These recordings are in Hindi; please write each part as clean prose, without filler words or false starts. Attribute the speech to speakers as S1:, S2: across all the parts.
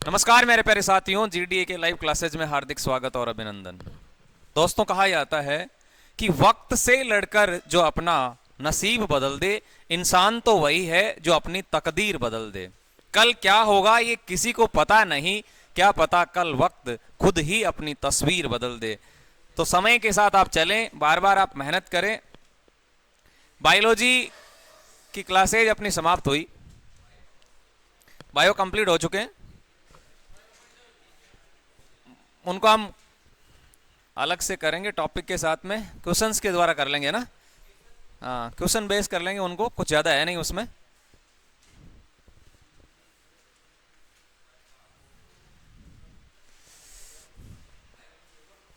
S1: नमस्कार मेरे प्यारे साथियों, जीडीए के लाइव क्लासेज में हार्दिक स्वागत और अभिनंदन। दोस्तों, कहा जाता है कि वक्त से लड़कर जो अपना नसीब बदल दे, इंसान तो वही है जो अपनी तकदीर बदल दे। कल क्या होगा ये किसी को पता नहीं, क्या पता कल वक्त खुद ही अपनी तस्वीर बदल दे। तो समय के साथ आप चलें, बार बार आप मेहनत करें। बायोलॉजी की क्लासेज अपनी समाप्त हुई, बायो कंप्लीट हो चुके हैं। उनको हम अलग से करेंगे टॉपिक के साथ में, क्वेश्चंस के द्वारा कर लेंगे ना। हाँ, क्वेश्चन बेस कर लेंगे उनको, कुछ ज़्यादा है नहीं उसमें।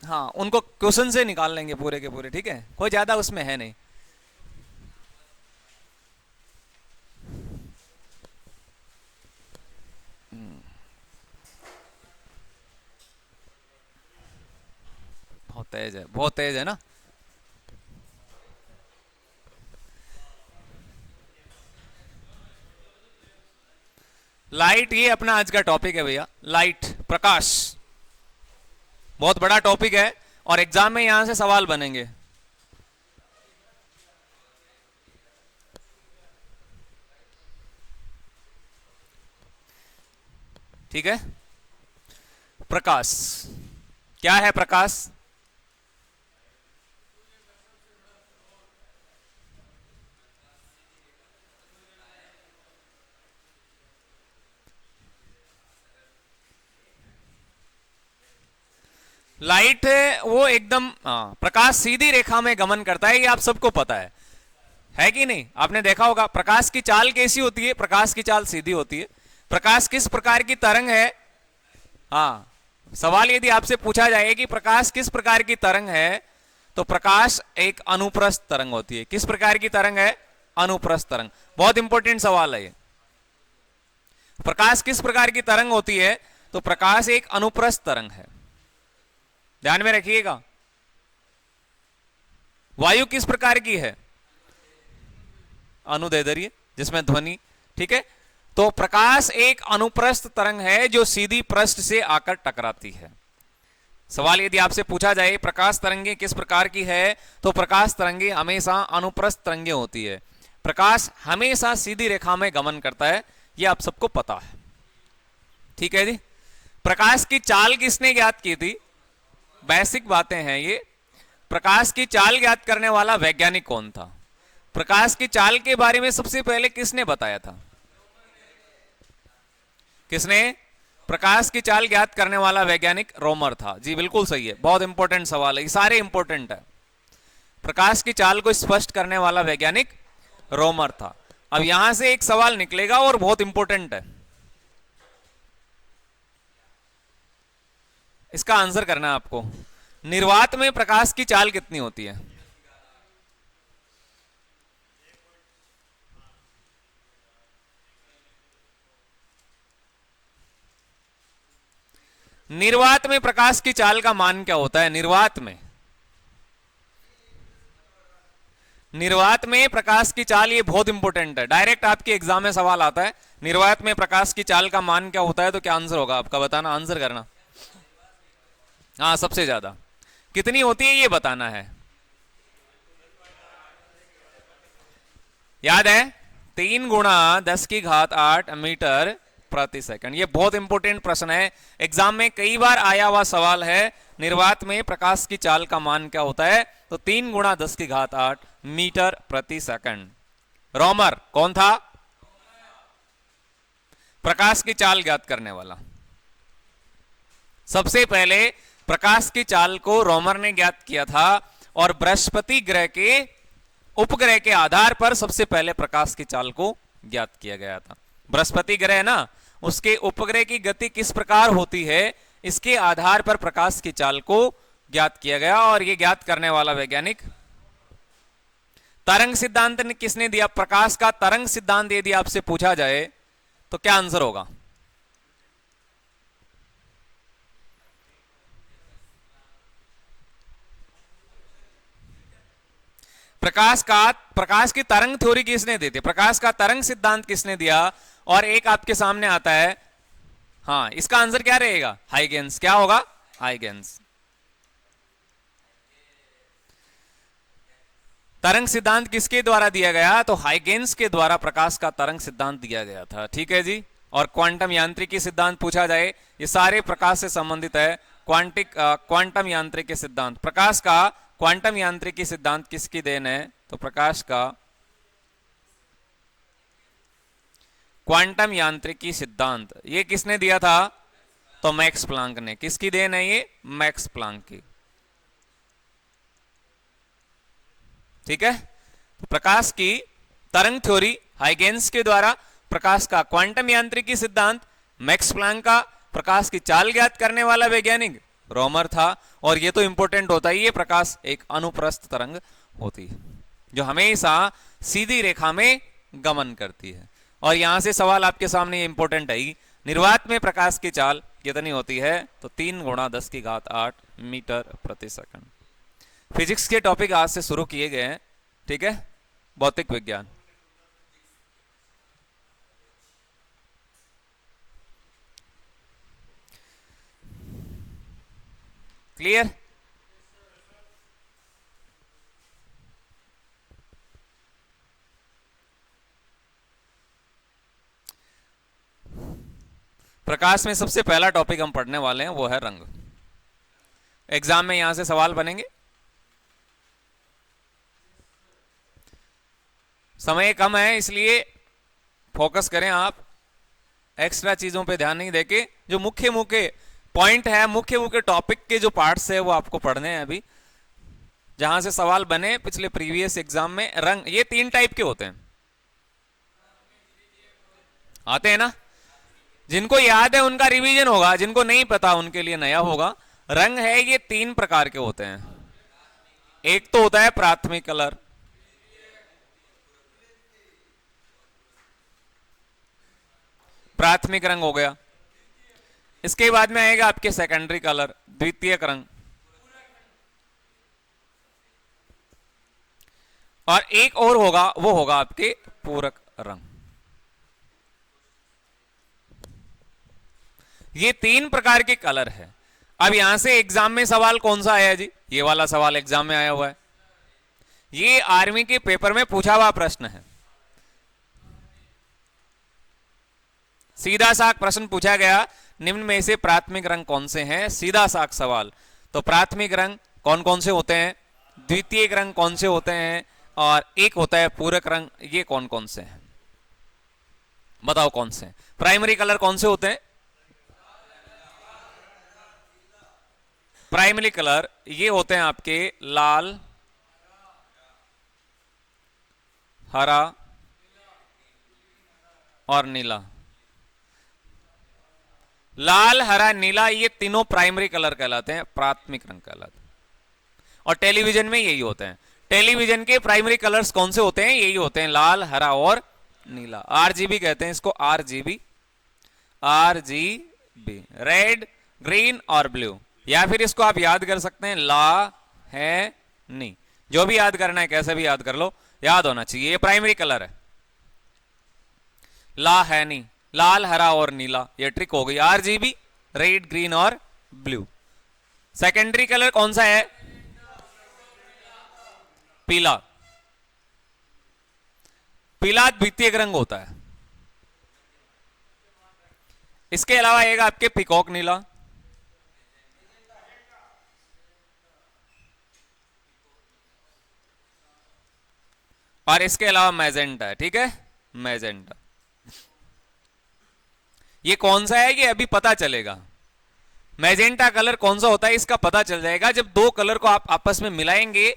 S1: हाँ, उनको क्वेश्चन से निकाल लेंगे पूरे के पूरे, ठीक है, कोई ज़्यादा उसमें है नहीं। बहुत तेज है, बहुत तेज है ना। लाइट, ये अपना आज का टॉपिक है भैया, लाइट, प्रकाश। बहुत बड़ा टॉपिक है और एग्जाम में यहां से सवाल बनेंगे। ठीक है। प्रकाश क्या है? प्रकाश लाइट वो एकदम, प्रकाश सीधी रेखा में गमन करता है, ये आप सबको पता है कि नहीं? आपने देखा होगा प्रकाश की चाल कैसी होती है। प्रकाश की चाल सीधी होती है। प्रकाश किस प्रकार की तरंग है? हाँ, सवाल यदि आपसे पूछा जाए कि प्रकाश किस प्रकार की तरंग है, तो प्रकाश एक अनुप्रस्थ तरंग होती है। किस प्रकार की तरंग है? अनुप्रस्थ तरंग। बहुत इंपॉर्टेंट सवाल है ये। प्रकाश किस प्रकार की तरंग होती है? तो प्रकाश एक अनुप्रस्थ तरंग है, ध्यान में रखिएगा। वायु किस प्रकार की है? अनुदैर्ध्य, जिसमें ध्वनि, ठीक है। तो प्रकाश एक अनुप्रस्थ तरंग है जो सीधी पृष्ठ से आकर टकराती है। सवाल यदि आपसे पूछा जाए प्रकाश तरंगे किस प्रकार की है, तो प्रकाश तरंगे हमेशा अनुप्रस्थ तरंगे होती है। प्रकाश हमेशा सीधी रेखा में गमन करता है, यह आप सबको पता है, ठीक है जी। प्रकाश की चाल किसने ज्ञात की थी? बेसिक बातें हैं ये। प्रकाश की चाल ज्ञात करने वाला वैज्ञानिक कौन था? प्रकाश की चाल के बारे में सबसे पहले किसने बताया था? किसने? प्रकाश की चाल ज्ञात करने वाला वैज्ञानिक रोमर था। जी बिल्कुल सही है, बहुत इंपॉर्टेंट सवाल है, ये सारे इंपॉर्टेंट है। प्रकाश की चाल को स्पष्ट करने वाला वैज्ञानिक रोमर था। अब यहां से एक सवाल निकलेगा और बहुत इंपॉर्टेंट है, इसका आंसर करना है आपको। निर्वात में प्रकाश की चाल कितनी होती है? निर्वात में प्रकाश की चाल का मान क्या होता है? निर्वात में, निर्वात में प्रकाश की चाल, ये बहुत इंपॉर्टेंट है, डायरेक्ट आपके एग्जाम में सवाल आता है। निर्वात में प्रकाश की चाल का मान क्या होता है? तो क्या आंसर होगा आपका? बताना, आंसर करना। हाँ, सबसे ज्यादा कितनी होती है ये बताना है। याद है? 3 × 10⁸ मीटर प्रति सेकंड। ये बहुत इंपॉर्टेंट प्रश्न है, एग्जाम में कई बार आया हुआ सवाल है। निर्वात में प्रकाश की चाल का मान क्या होता है? तो 3 × 10⁸ मीटर प्रति सेकंड। रोमर कौन था? प्रकाश की चाल ज्ञात करने वाला। सबसे पहले प्रकाश की चाल को रोमर ने ज्ञात किया था और बृहस्पति ग्रह के उपग्रह के आधार पर सबसे पहले प्रकाश की चाल को ज्ञात किया गया था। बृहस्पति ग्रह ना, उसके उपग्रह की गति किस प्रकार होती है, इसके आधार पर प्रकाश की चाल को ज्ञात किया गया। और यह ज्ञात करने वाला वैज्ञानिक, तरंग सिद्धांत ने किसने दिया? प्रकाश का तरंग सिद्धांत यदि आपसे पूछा जाए तो क्या आंसर होगा? प्रकाश की तरंग थ्योरी किसने दी थी? प्रकाश का तरंग सिद्धांत किसने दिया? और एक आपके सामने आता है, हाँ, इसका आंसर क्या रहेगा? हाइगेंस। क्या होगा? हाइगेंस। तरंग सिद्धांत किसके द्वारा दिया गया? तो हाइगेंस के द्वारा प्रकाश का तरंग सिद्धांत दिया गया था। ठीक है जी। और क्वांटम यांत्रिकी सिद्धांत पूछा जाए, ये सारे प्रकाश से संबंधित है। क्वांटम यांत्रिकी सिद्धांत, प्रकाश का क्वांटम यांत्रिकी सिद्धांत किसकी देन है? तो प्रकाश का क्वांटम यांत्रिकी सिद्धांत ये किसने दिया था? तो मैक्स प्लांक ने। किसकी देन है ये? मैक्स प्लांक की। ठीक है। प्रकाश की तरंग थ्योरी हाइगेंस के द्वारा, प्रकाश का क्वांटम यांत्रिकी सिद्धांत मैक्स प्लांक का, प्रकाश की चाल ज्ञात करने वाला वैज्ञानिक रोमर था। और ये तो इंपॉर्टेंट होता ही है, प्रकाश एक अनुप्रस्थ तरंग होती है जो हमेशा सीधी रेखा में गमन करती है। और यहां से सवाल आपके सामने इंपॉर्टेंट है, निर्वात में प्रकाश की चाल कितनी होती है? तो 3 × 10⁸ मीटर प्रति सेकंड। फिजिक्स के टॉपिक आज से शुरू किए गए हैं। ठीक है, भौतिक विज्ञान। क्लियर? प्रकाश में सबसे पहला टॉपिक हम पढ़ने वाले हैं वो है रंग। एग्जाम में यहां से सवाल बनेंगे। समय कम है इसलिए फोकस करें आप, एक्स्ट्रा चीजों पे ध्यान नहीं देके जो मुख्य मुख्य पॉइंट है, मुख्य मुख्य टॉपिक के जो पार्ट्स है वो आपको पढ़ने हैं अभी, जहां से सवाल बने पिछले प्रीवियस एग्जाम में। रंग ये 3 टाइप के होते हैं, आते हैं ना? जिनको याद है उनका रिवीजन होगा, जिनको नहीं पता उनके लिए नया होगा। रंग है ये 3 प्रकार के होते हैं। एक तो होता है प्राथमिक कलर, प्राथमिक रंग हो गया। इसके बाद में आएगा आपके सेकेंडरी कलर, द्वितीयक रंग। और एक और होगा, वो होगा आपके पूरक रंग। ये 3 प्रकार के कलर है। अब यहां से एग्जाम में सवाल कौन सा आया जी? ये वाला सवाल एग्जाम में आया हुआ है। ये आर्मी के पेपर में पूछा हुआ प्रश्न है। सीधा साख प्रश्न पूछा गया, निम्न में से प्राथमिक रंग कौन से हैं? सीधा साख सवाल। तो प्राथमिक रंग कौन कौन से होते हैं, द्वितीयक रंग कौन से होते हैं, और एक होता है पूरक रंग, ये कौन कौन से हैं? बताओ कौन से हैं? प्राइमरी कलर कौन से होते हैं? प्राइमरी कलर ये होते हैं आपके लाल, हरा और नीला। लाल, हरा, नीला ये तीनों प्राइमरी कलर कहलाते हैं, प्राथमिक रंग कहलाते हैं। और टेलीविजन में यही होते हैं। टेलीविजन के प्राइमरी कलर्स कौन से होते हैं? यही होते हैं, लाल, हरा और नीला। आरजीबी कहते हैं इसको, आरजीबी, आरजीबी, रेड, ग्रीन और ब्लू। या फिर इसको आप याद कर सकते हैं ला, है, नी। जो भी याद करना है कैसे भी याद कर लो, याद होना चाहिए। ये प्राइमरी कलर है, ला, है, नी, लाल, हरा और नीला। ये ट्रिक हो गई, आरजीबी, रेड, ग्रीन और ब्लू। सेकेंडरी कलर कौन सा है? पीला। पीला द्वितीयक रंग होता है। इसके अलावा आएगा आपके पिकॉक नीला, और इसके अलावा मैजेंटा है। ठीक है, मैजेंटा। ये कौन सा है ये अभी पता चलेगा। मैजेंटा कलर कौन सा होता है इसका पता चल जाएगा जब 2 कलर को आप आपस में मिलाएंगे।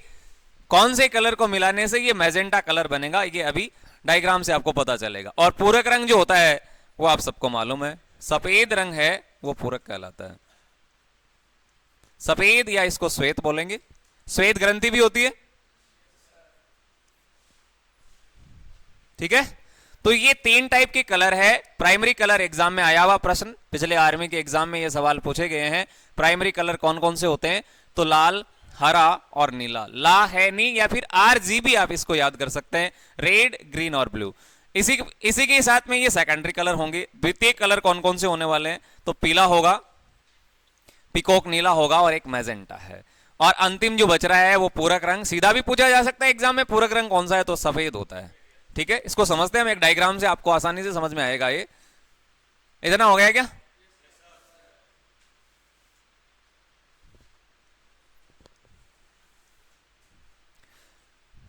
S1: कौन से कलर को मिलाने से ये मैजेंटा कलर बनेगा, ये अभी डायग्राम से आपको पता चलेगा। और पूरक रंग जो होता है वो आप सबको मालूम है, सफेद रंग है वो पूरक कहलाता है। सफेद या इसको श्वेत बोलेंगे, श्वेत ग्रंथि भी होती है। ठीक है, तो ये 3 टाइप के कलर है। प्राइमरी कलर एग्जाम में आया हुआ प्रश्न, पिछले आर्मी के एग्जाम में ये सवाल पूछे गए हैं। प्राइमरी कलर कौन कौन से होते हैं? तो लाल, हरा और नीला। ला, है, नी, या फिर आरजीबी आप इसको याद कर सकते हैं, रेड, ग्रीन और ब्लू। इसी इसी के साथ में ये सेकेंडरी कलर होंगे। द्वितीय कलर कौन कौन से होने वाले हैं? तो पीला होगा, पिकॉक नीला होगा और एक मैजेंटा है। और अंतिम जो बच रहा है वो पूरक रंग। सीधा भी पूछा जा सकता है एग्जाम में पूरक रंग कौन सा है, तो सफेद होता है। ठीक है, इसको समझते हैं हम एक डायग्राम से, आपको आसानी से समझ में आएगा। ये इतना हो गया क्या?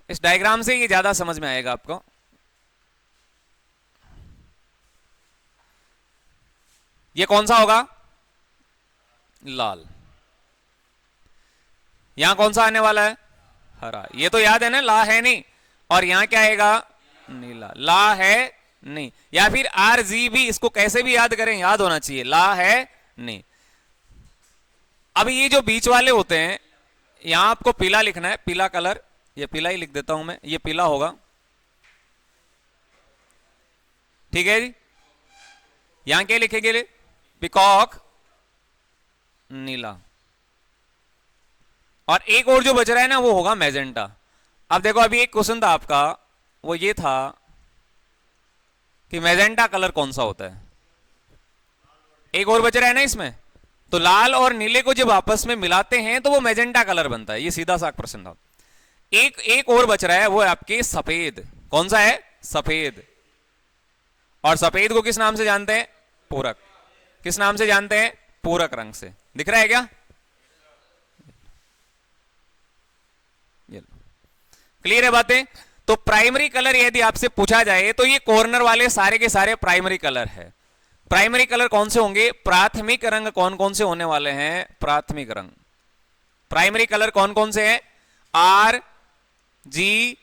S1: इस डायग्राम से ये ज्यादा समझ में आएगा आपको। ये कौन सा होगा? लाल। यहां कौन सा आने वाला है? हरा। ये तो याद है ना, ला है नहीं। और यहां क्या आएगा? नीला। ला है नहीं, या फिर आर जी भी, इसको कैसे भी याद करें, याद होना चाहिए, ला है नहीं। अब ये जो बीच वाले होते हैं, यहां आपको पीला लिखना है, पीला कलर, ये पीला ही लिख देता हूं मैं, ये पीला होगा। ठीक है जी। यहां क्या लिखेंगे? पिकॉक नीला। और एक और जो बच रहा है ना वो होगा मैजेंटा। अब देखो, अभी एक क्वेश्चन था आपका, वो ये था कि मैजेंटा कलर कौन सा होता है। एक और बच रहा है ना इसमें, तो लाल और नीले को जब आपस में मिलाते हैं तो वो मैजेंटा कलर बनता है। ये सीधा सा प्रश्न था। एक और बच रहा है, वो है आपके सफेद। कौन सा है? सफेद। और सफेद को किस नाम से जानते हैं? पूरक। किस नाम से जानते हैं? पूरक रंग से। दिख रहा है क्या? क्लियर है बातें? तो प्राइमरी कलर यदि आपसे पूछा जाए तो ये कॉर्नर वाले सारे के सारे प्राइमरी कलर है। प्राइमरी कलर कौन से होंगे? प्राथमिक रंग कौन कौन से होने वाले हैं? प्राथमिक रंग। प्राइमरी कलर कौन कौन से हैं? आर, जी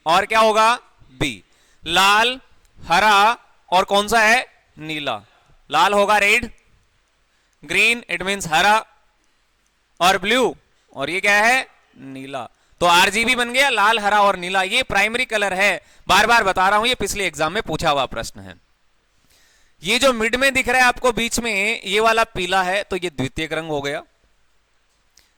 S1: और क्या होगा? बी। लाल, हरा और कौन सा है? नीला। लाल होगा रेड, ग्रीन इट मींस हरा, और ब्लू, और ये क्या है? नीला। तो आरजीबी बन गया, लाल, हरा और नीला। ये प्राइमरी कलर है। बार बार बता रहा हूं, ये पिछले एग्जाम में पूछा हुआ प्रश्न है। ये जो मिड में दिख रहा है आपको बीच में, ये वाला पीला है, तो ये द्वितीयक रंग हो गया।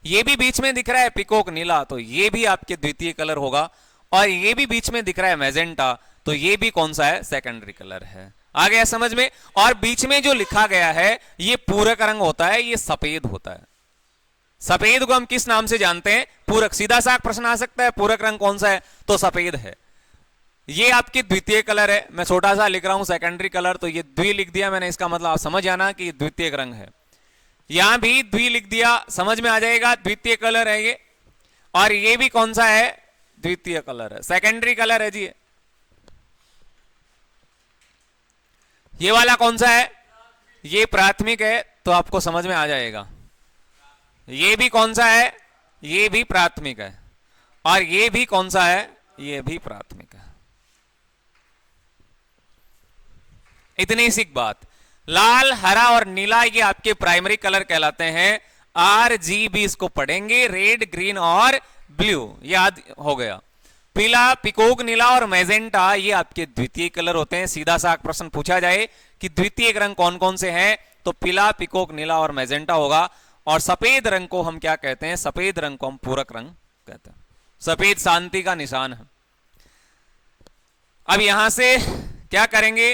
S1: ये भी बीच में दिख रहा है पिकॉक नीला, तो ये भी आपके द्वितीय कलर होगा। और ये भी बीच में दिख रहा है मैजेंटा, तो ये भी कौन सा है? सेकेंडरी कलर है। आ गया समझ में? और बीच में जो लिखा गया है ये पूरक रंग होता है, ये सफेद होता है। सफेद को हम किस नाम से जानते हैं? पूरक। सीधा सा प्रश्न आ सकता है, पूरक रंग कौन सा है? तो सफेद है। ये आपके द्वितीय कलर है। मैं छोटा सा लिख रहा हूं सेकेंडरी कलर, तो ये द्वि लिख दिया मैंने, इसका मतलब आप समझ आना कि द्वितीय रंग है। यहां भी द्वि लिख दिया, समझ में आ जाएगा द्वितीय कलर है ये। और ये भी कौन सा है? द्वितीय कलर है, सेकेंडरी कलर है जी। ये वाला कौन सा है? ये प्राथमिक है, तो आपको समझ में आ जाएगा। ये भी कौन सा है? ये भी प्राथमिक है। और ये भी कौन सा है? ये भी प्राथमिक है। इतनी सी बात। लाल, हरा और नीला ये आपके प्राइमरी कलर कहलाते हैं। आर जी बी इसको पढ़ेंगे, रेड, ग्रीन और ब्लू, याद हो गया। पीला, पिकॉक नीला और मैजेंटा ये आपके द्वितीय कलर होते हैं। सीधा सा प्रश्न पूछा जाए कि द्वितीय रंग कौन कौन से हैं, तो पीला, पिकॉक नीला और मैजेंटा होगा। और सफेद रंग को हम क्या कहते हैं? सफेद रंग को हम पूरक रंग कहते हैं। सफेद शांति का निशान है। अब यहां से क्या करेंगे?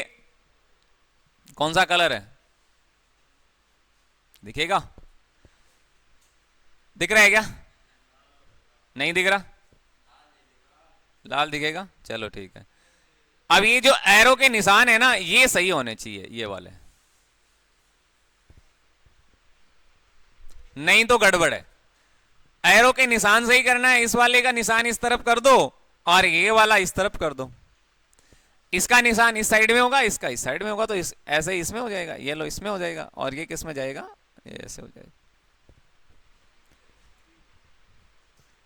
S1: कौन सा कलर है दिखेगा? दिख रहा है क्या? नहीं दिख रहा? लाल दिखेगा, चलो ठीक है। अब ये जो एरो के निशान है ना, ये सही होने चाहिए, ये वाले, नहीं तो गड़बड़ है। एरो के निशान सही करना है। इस वाले का निशान इस तरफ कर दो और ये वाला इस तरफ कर दो। इसका निशान इस साइड में होगा, इसका इस साइड में होगा, तो ऐसे इसमें हो जाएगा। ये लो इसमें हो जाएगा, और ये किस में जाएगा? ये ऐसे हो जाएगा।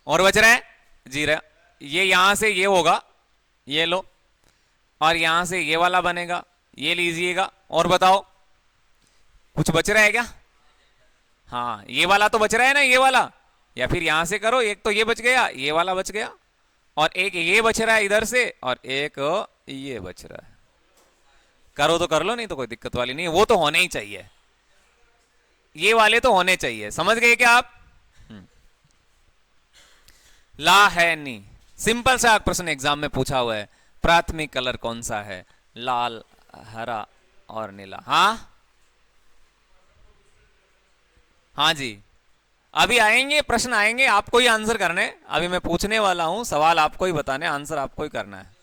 S1: और बच रहा है जीरा, ये यहां से ये होगा, ये लो, और यहां से ये वाला बनेगा, ये लीजिएगा। और बताओ कुछ बच रहा है क्या? हाँ, ये वाला तो बच रहा है ना, ये वाला। या फिर यहां से करो, एक तो ये बच गया, ये वाला बच गया, और एक ये बच रहा है इधर से, और एक ये बच रहा है। करो तो कर लो, नहीं तो कोई दिक्कत वाली नहीं है। वो तो होने ही चाहिए, ये वाले तो होने चाहिए। समझ गए क्या आप? ला है नहीं, सिंपल सा प्रश्न एग्जाम में पूछा हुआ है। प्राथमिक कलर कौन सा है? लाल, हरा और नीला। हाँ हाँ जी, अभी आएंगे प्रश्न, आएंगे, आपको ही आंसर करने। अभी मैं पूछने वाला हूं, सवाल आपको ही बताने, आंसर आपको ही करना है।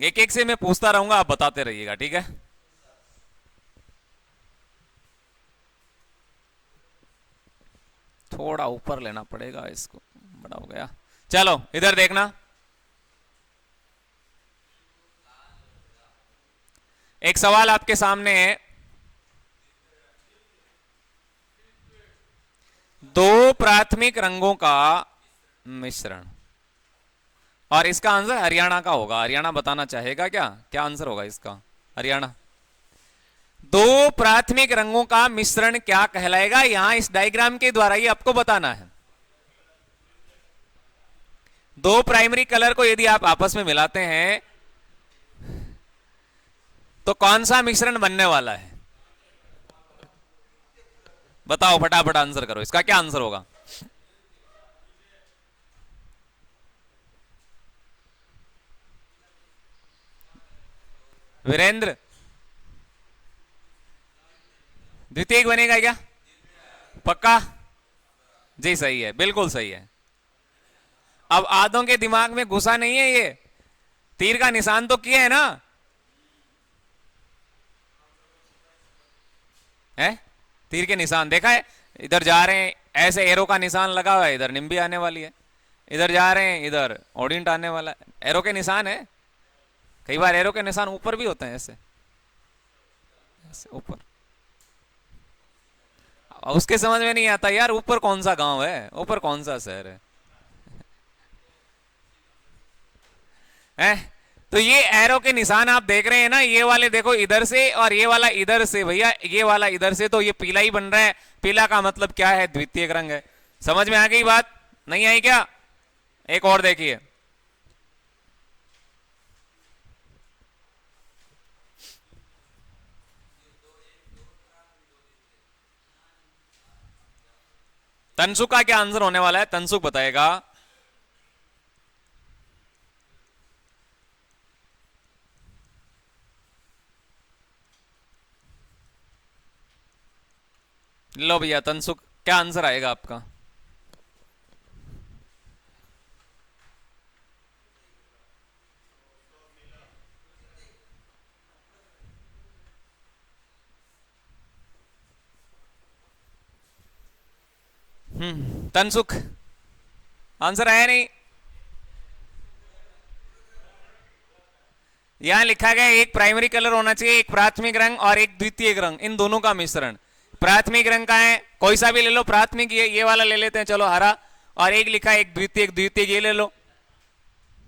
S1: एक एक से मैं पूछता रहूंगा, आप बताते रहिएगा, ठीक है? थोड़ा ऊपर लेना पड़ेगा इसको, बड़ा हो गया। चलो इधर देखना, एक सवाल आपके सामने है। दो प्राथमिक रंगों का मिश्रण, और इसका आंसर हरियाणा का होगा। हरियाणा बताना चाहेगा क्या? क्या आंसर होगा इसका? हरियाणा। दो प्राथमिक रंगों का मिश्रण क्या कहलाएगा? यहां इस डायग्राम के द्वारा ही आपको बताना है। दो प्राइमरी कलर को यदि आप आपस में मिलाते हैं तो कौन सा मिश्रण बनने वाला है? बताओ, फटाफट आंसर करो, इसका क्या आंसर होगा? वीरेंद्र, द्वितीय बनेगा क्या? पक्का? जी सही है, बिल्कुल सही है। अब आधों के दिमाग में घुसा नहीं है ये, तीर का निशान तो किया है ना? है, तीर के निशान देखा है? इधर जा रहे हैं, ऐसे एरो का निशान लगा हुआ है, इधर निम्बी आने वाली है। इधर जा रहे हैं, इधर ऑडियंट आने वाला है। एरो के निशान है। कई बार एरो के निशान ऊपर भी होते हैं, ऐसे ऐसे ऊपर। उसके समझ में नहीं आता यार, ऊपर कौन सा गांव है, ऊपर कौन सा शहर है? हैं? तो ये एरो के निशान आप देख रहे हैं ना, ये वाले देखो इधर से और ये वाला इधर से, भैया ये वाला इधर से, तो ये पीला ही बन रहा है। पीला का मतलब क्या है? द्वितीयक रंग है। समझ में आ गई बात? नहीं आई क्या? एक और देखिए, तनसुख का क्या आंसर होने वाला है? तनसुख बताएगा। लो भैया, तनसुख क्या आंसर आएगा आपका? तनसुख, आंसर आया नहीं? यहां लिखा गया एक प्राइमरी कलर होना चाहिए, एक प्राथमिक रंग और एक द्वितीयक रंग, इन दोनों का मिश्रण। प्राथमिक रंग का है, कोई सा भी ले लो। प्राथमिक ये वाला ले लेते हैं, चलो हरा। और एक लिखा है एक द्वितीयक, द्वितीयक ये ले लो।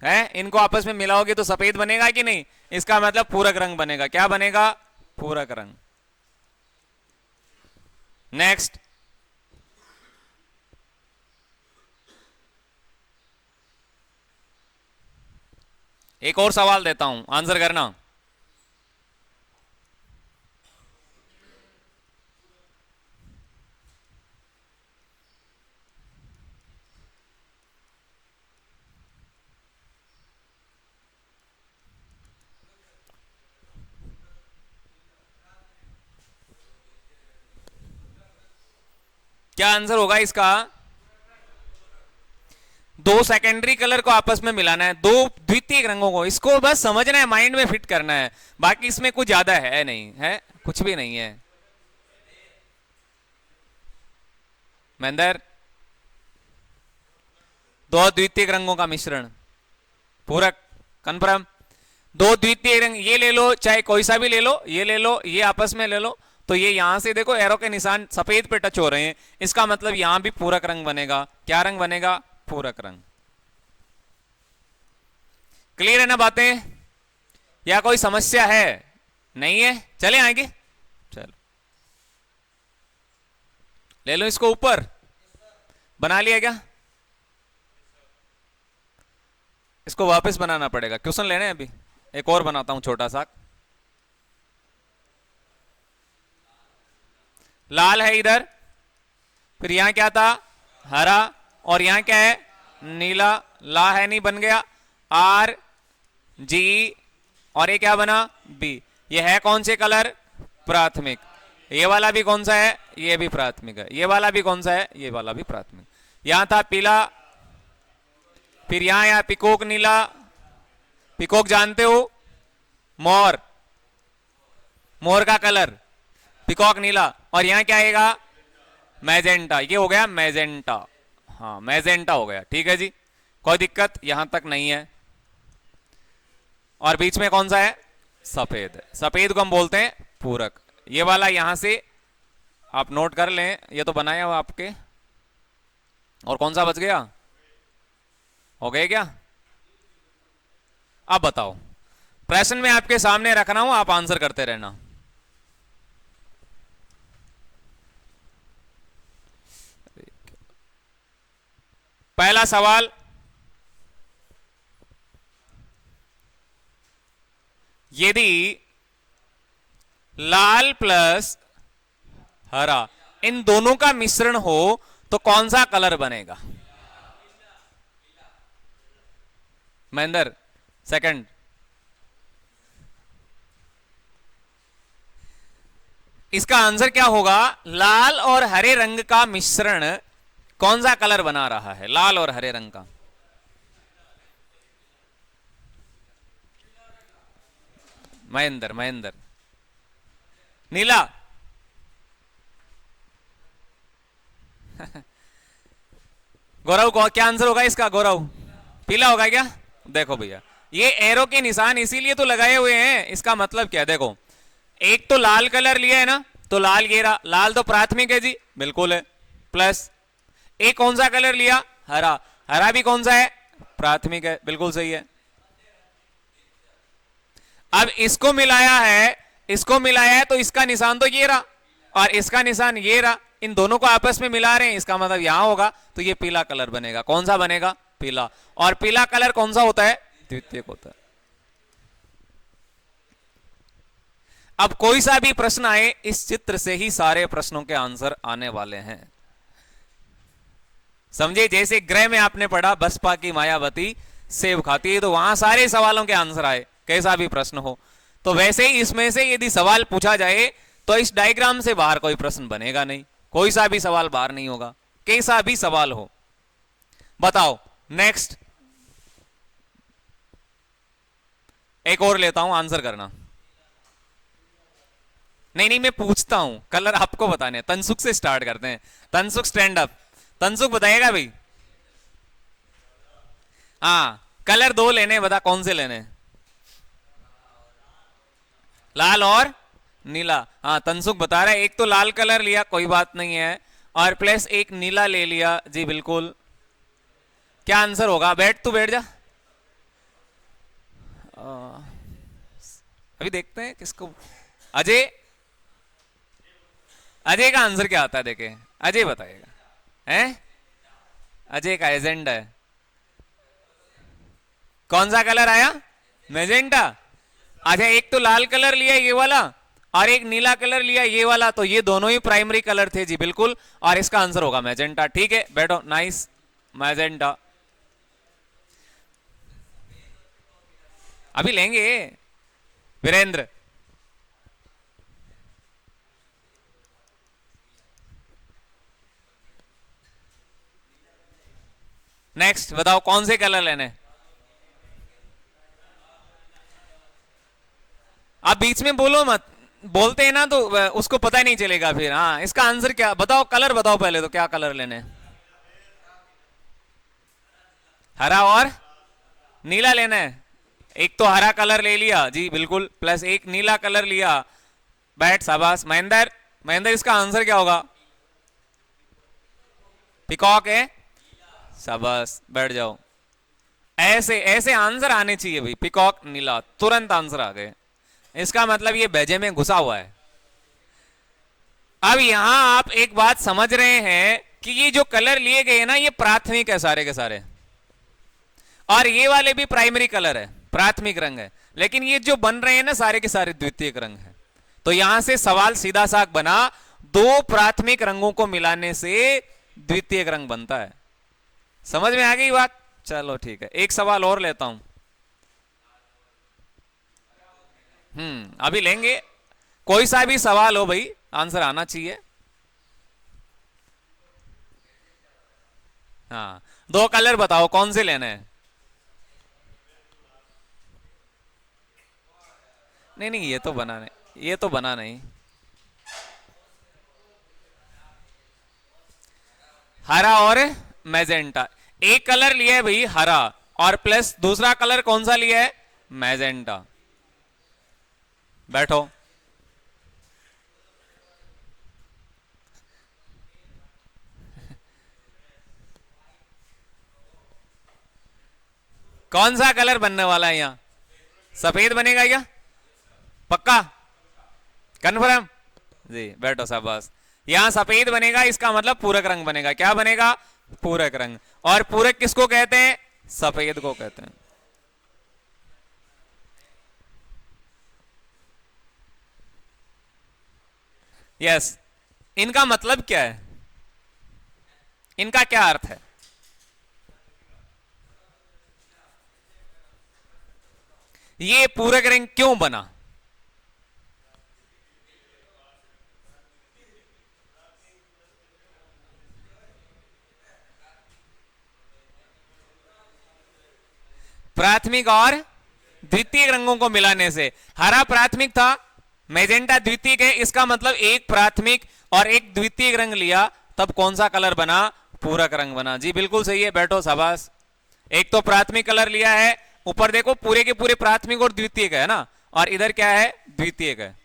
S1: है, इनको आपस में मिलाओगे तो सफेद बनेगा कि नहीं? इसका मतलब पूरक रंग बनेगा। क्या बनेगा? पूरक रंग। नेक्स्ट, एक और सवाल देता हूं, आंसर करना। क्या आंसर होगा इसका? दो सेकेंडरी कलर को आपस में मिलाना है, दो द्वितीयक रंगों को, इसको बस समझना है, माइंड में फिट करना है। बाकी इसमें कुछ ज्यादा है नहीं, है कुछ भी नहीं है। महेंद्र, दो द्वितीयक रंगों का मिश्रण, पूरक, कन्फर्म। दो द्वितीय रंग ये ले लो, चाहे कोई सा भी ले लो, ये ले लो, ये आपस में ले लो, तो ये यहां से देखो एरो के निशान सफेद पे टच हो रहे हैं, इसका मतलब यहां भी पूरक रंग बनेगा। क्या रंग बनेगा? पूरक रंग। क्लियर है ना बातें? या कोई समस्या है? नहीं है? चले आगे, चलो ले लो इसको ऊपर। बना लिया क्या? इसको वापस बनाना पड़ेगा, क्वेश्चन लेने हैं अभी। एक और बनाता हूं छोटा सा। लाल है इधर, फिर यहां क्या था? हरा, और यहां क्या है? नीला, ला है नहीं, बन गया आर जी, और ये क्या बना बी। ये है कौन से कलर, प्राथमिक। ये वाला भी कौन सा है, ये भी प्राथमिक है। ये वाला भी कौन सा है, ये वाला भी प्राथमिक। यहां था पीला, फिर यहां पिकोक नीला। पिकोक जानते हो, मोर, मोर का कलर, पिकॉक नीला। और यहां क्या आएगा, मैजेंटा। ये हो गया मैजेंटा, हाँ मैजेंटा हो गया, ठीक है जी, कोई दिक्कत यहां तक नहीं है। और बीच में कौन सा है, सफेद। सफेद को हम बोलते हैं पूरक। ये वाला यहां से आप नोट कर लें, ये तो बनाया हुआ आपके। और कौन सा बच गया, हो गए क्या? अब बताओ, प्रश्न में आपके सामने रख रहा हूं, आप आंसर करते रहना। पहला सवाल, यदि लाल प्लस हरा इन दोनों का मिश्रण हो तो कौन सा कलर बनेगा? महेंद्र सेकंड। इसका आंसर क्या होगा, लाल और हरे रंग का मिश्रण कौन सा कलर बना रहा है, लाल और हरे रंग का? महेंद्र, महेंद्र नीला। गौरव को क्या आंसर होगा इसका, गौरव पीला होगा क्या? देखो भैया, ये एरो के निशान इसीलिए तो लगाए हुए हैं। इसका मतलब क्या है, देखो एक तो लाल कलर लिया है ना, तो लाल ये रहा, लाल तो प्राथमिक है जी, बिल्कुल है। प्लस एक कौन सा कलर लिया, हरा, हरा भी कौन सा है, प्राथमिक है, बिल्कुल सही है। अब इसको मिलाया है, इसको मिलाया है, तो इसका निशान तो ये रहा और इसका निशान ये रहा, इन दोनों को आपस में मिला रहे हैं, इसका मतलब यहां होगा, तो ये पीला कलर बनेगा। कौन सा बनेगा, पीला। और पीला कलर कौन सा होता है, द्वितीयक होता है। अब कोई सा भी प्रश्न आए, इस चित्र से ही सारे प्रश्नों के आंसर आने वाले हैं। समझे, जैसे ग्रह में आपने पढ़ा बसपा की मायावती सेब खाती है, तो वहां सारे सवालों के आंसर आए, कैसा भी प्रश्न हो। तो वैसे ही इसमें से यदि सवाल पूछा जाए तो इस डायग्राम से बाहर कोई प्रश्न बनेगा नहीं, कोई सा भी सवाल बाहर नहीं होगा, कैसा भी सवाल हो। बताओ नेक्स्ट, एक और लेता हूं, आंसर करना। नहीं नहीं, मैं पूछता हूं, कलर आपको बताने। तनसुख से स्टार्ट करते हैं। तनसुख स्टैंड अप, तनसुख बताएगा भाई। हाँ, कलर दो लेने, बता कौन से लेने, लाल और नीला। हाँ, तनसुख बता रहा है, एक तो लाल कलर लिया, कोई बात नहीं है, और प्लस एक नीला ले लिया जी, बिल्कुल। क्या आंसर होगा, बैठ तू बैठ जा, अभी देखते हैं किसको। अजय, अजय का आंसर क्या आता है, देखे अजय बताएगा, हैं? अजय का एजेंडा है। कौन सा कलर आया, मैजेंटा। अच्छा, एक तो लाल कलर लिया ये वाला और एक नीला कलर लिया ये वाला, तो ये दोनों ही प्राइमरी कलर थे जी, बिल्कुल। और इसका आंसर होगा मैजेंटा। ठीक है, बैठो, नाइस, मैजेंटा। अभी लेंगे वीरेंद्र। नेक्स्ट बताओ कौन से कलर लेने। आप बीच में बोलो मत, बोलते हैं ना तो उसको पता नहीं चलेगा फिर। हाँ, इसका आंसर क्या बताओ, कलर बताओ पहले तो, क्या कलर लेने। हरा और नीला लेना है। एक तो हरा कलर ले लिया जी, बिल्कुल, प्लस एक नीला कलर लिया। बैठ, शाबाश महेंद्र। महेंद्र, इसका आंसर क्या होगा, पिकॉक है, शाबाश, बैठ जाओ। ऐसे ऐसे आंसर आने चाहिए भाई, पिकॉक नीला, तुरंत आंसर आ गए। इसका मतलब ये बेजे में घुसा हुआ है। अब यहां आप एक बात समझ रहे हैं कि ये जो कलर लिए गए ना, ये प्राथमिक है सारे के सारे, और ये वाले भी प्राइमरी कलर है, प्राथमिक रंग है। लेकिन ये जो बन रहे हैं ना सारे के सारे द्वितीयक रंग है। तो यहां से सवाल सीधा साफ बना, दो प्राथमिक रंगों को मिलाने से द्वितीयक रंग बनता है। समझ में आ गई बात। चलो ठीक है, एक सवाल और लेता हूं। अभी लेंगे, कोई सा भी सवाल हो भाई, आंसर आना चाहिए। हाँ, दो कलर बताओ कौन से लेने हैं। नहीं नहीं, ये तो बना नहीं, ये तो बना नहीं। हरा और मैजेंटा, एक कलर लिया है भाई हरा, और प्लस दूसरा कलर कौन सा लिया है, मैजेंटा। बैठो। कौन सा कलर बनने वाला है यहाँ, सफेद बनेगा क्या, पक्का कन्फर्म जी, बैठो शाबाश। यहां सफेद बनेगा, इसका मतलब पूरक रंग बनेगा। क्या बनेगा, पूरक रंग। और पूरक किसको कहते हैं, सफेद को कहते हैं। यस, इनका मतलब क्या है, इनका क्या अर्थ है। ये पूरक रंग क्यों बना, प्राथमिक और द्वितीयक रंगों को मिलाने से। हरा प्राथमिक था, मैजेंटा द्वितीयक है, इसका मतलब एक प्राथमिक और एक द्वितीयक रंग लिया, तब कौन सा कलर बना, पूरक रंग बना। जी बिल्कुल सही है, बैठो शाबाश। एक तो प्राथमिक कलर लिया है, ऊपर देखो पूरे के पूरे प्राथमिक और द्वितीयक है ना, और इधर क्या है, द्वितीयक है।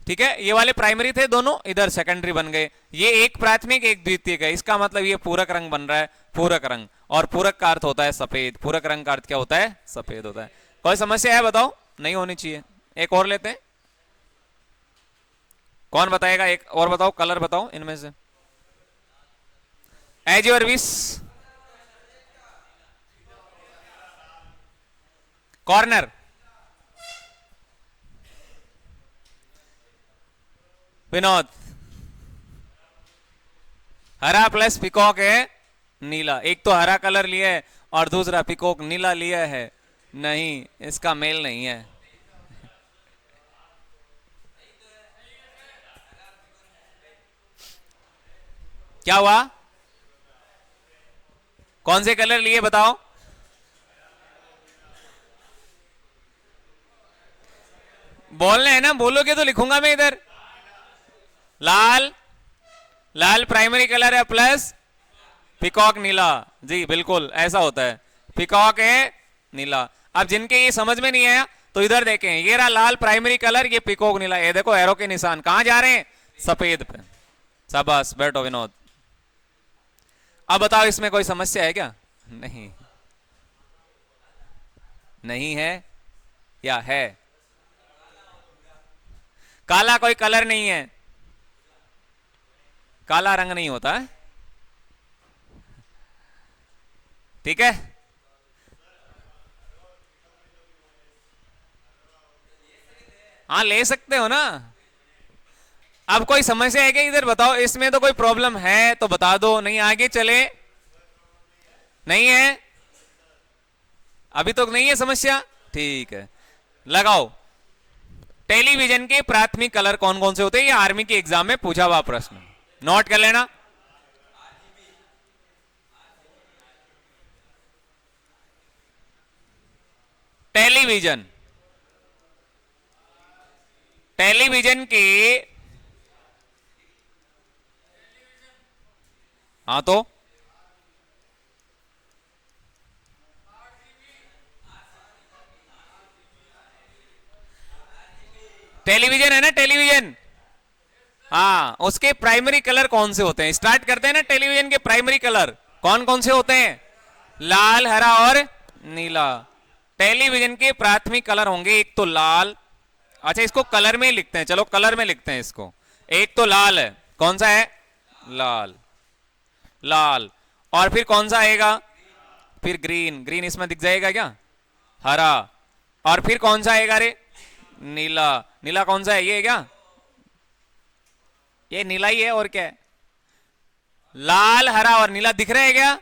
S1: ठीक है, ये वाले प्राइमरी थे दोनों, इधर सेकेंडरी बन गए। ये एक प्राथमिक एक द्वितीयक है, इसका मतलब ये पूरक रंग बन रहा है, पूरक रंग। और पूरक का अर्थ होता है सफेद, पूरक रंग का अर्थ क्या होता है, सफेद होता है। कोई समस्या है बताओ, नहीं होनी चाहिए। एक और लेते हैं, कौन बताएगा, एक और बताओ, कलर बताओ इनमें से, as your wish. Corner, Vinod. हरा प्लस पिकॉक है नीला, एक तो हरा कलर लिया है और दूसरा पिकॉक नीला लिया है, नहीं इसका मेल नहीं है। क्या हुआ, कौन से कलर लिए बताओ, बोलना है ना, बोलोगे तो लिखूंगा मैं इधर। लाल, लाल प्राइमरी कलर है, प्लस पिकॉक नीला। जी बिल्कुल ऐसा होता है, पिकॉक है नीला। अब जिनके ये समझ में नहीं आया तो इधर देखें, ये रहा लाल प्राइमरी कलर, ये पिकॉक नीला। ये देखो एरो के निशान कहां जा रहे हैं, सफेद पे। शाबाश, बैठो विनोद। अब बताओ इसमें कोई समस्या है क्या, नहीं, नहीं है या है। काला कोई कलर नहीं है, काला रंग नहीं होता है, ठीक है। हाँ ले सकते हो ना। अब कोई समस्या है क्या इधर बताओ, इसमें तो कोई प्रॉब्लम है तो बता दो, नहीं आगे चले। नहीं है, अभी तो नहीं है समस्या, ठीक है। लगाओ, टेलीविजन के प्राथमिक कलर कौन कौन से होते हैं, ये आर्मी के एग्जाम में पूछा हुआ प्रश्न, नोट कर लेना। टेलीविजन, टेलीविजन के, हाँ तो टेलीविजन है ना, टेलीविजन, हाँ उसके प्राइमरी कलर कौन से होते हैं, स्टार्ट करते हैं ना। टेलीविजन के प्राइमरी कलर कौन कौन से होते हैं, लाल, हरा और नीला। टेलीविजन के प्राथमिक कलर होंगे, एक तो लाल, अच्छा इसको कलर में ही लिखते हैं, चलो कलर में लिखते हैं इसको। एक तो लाल है, कौन सा है, लाल, लाल। और फिर कौन सा आएगा, फिर ग्रीन, ग्रीन इसमें दिख जाएगा क्या, हरा। और फिर कौन सा आएगा रे, नीला, नीला कौन सा है, ये है क्या, ये नीला ही है और क्या है। लाल, हरा और नीला दिख रहा है क्या,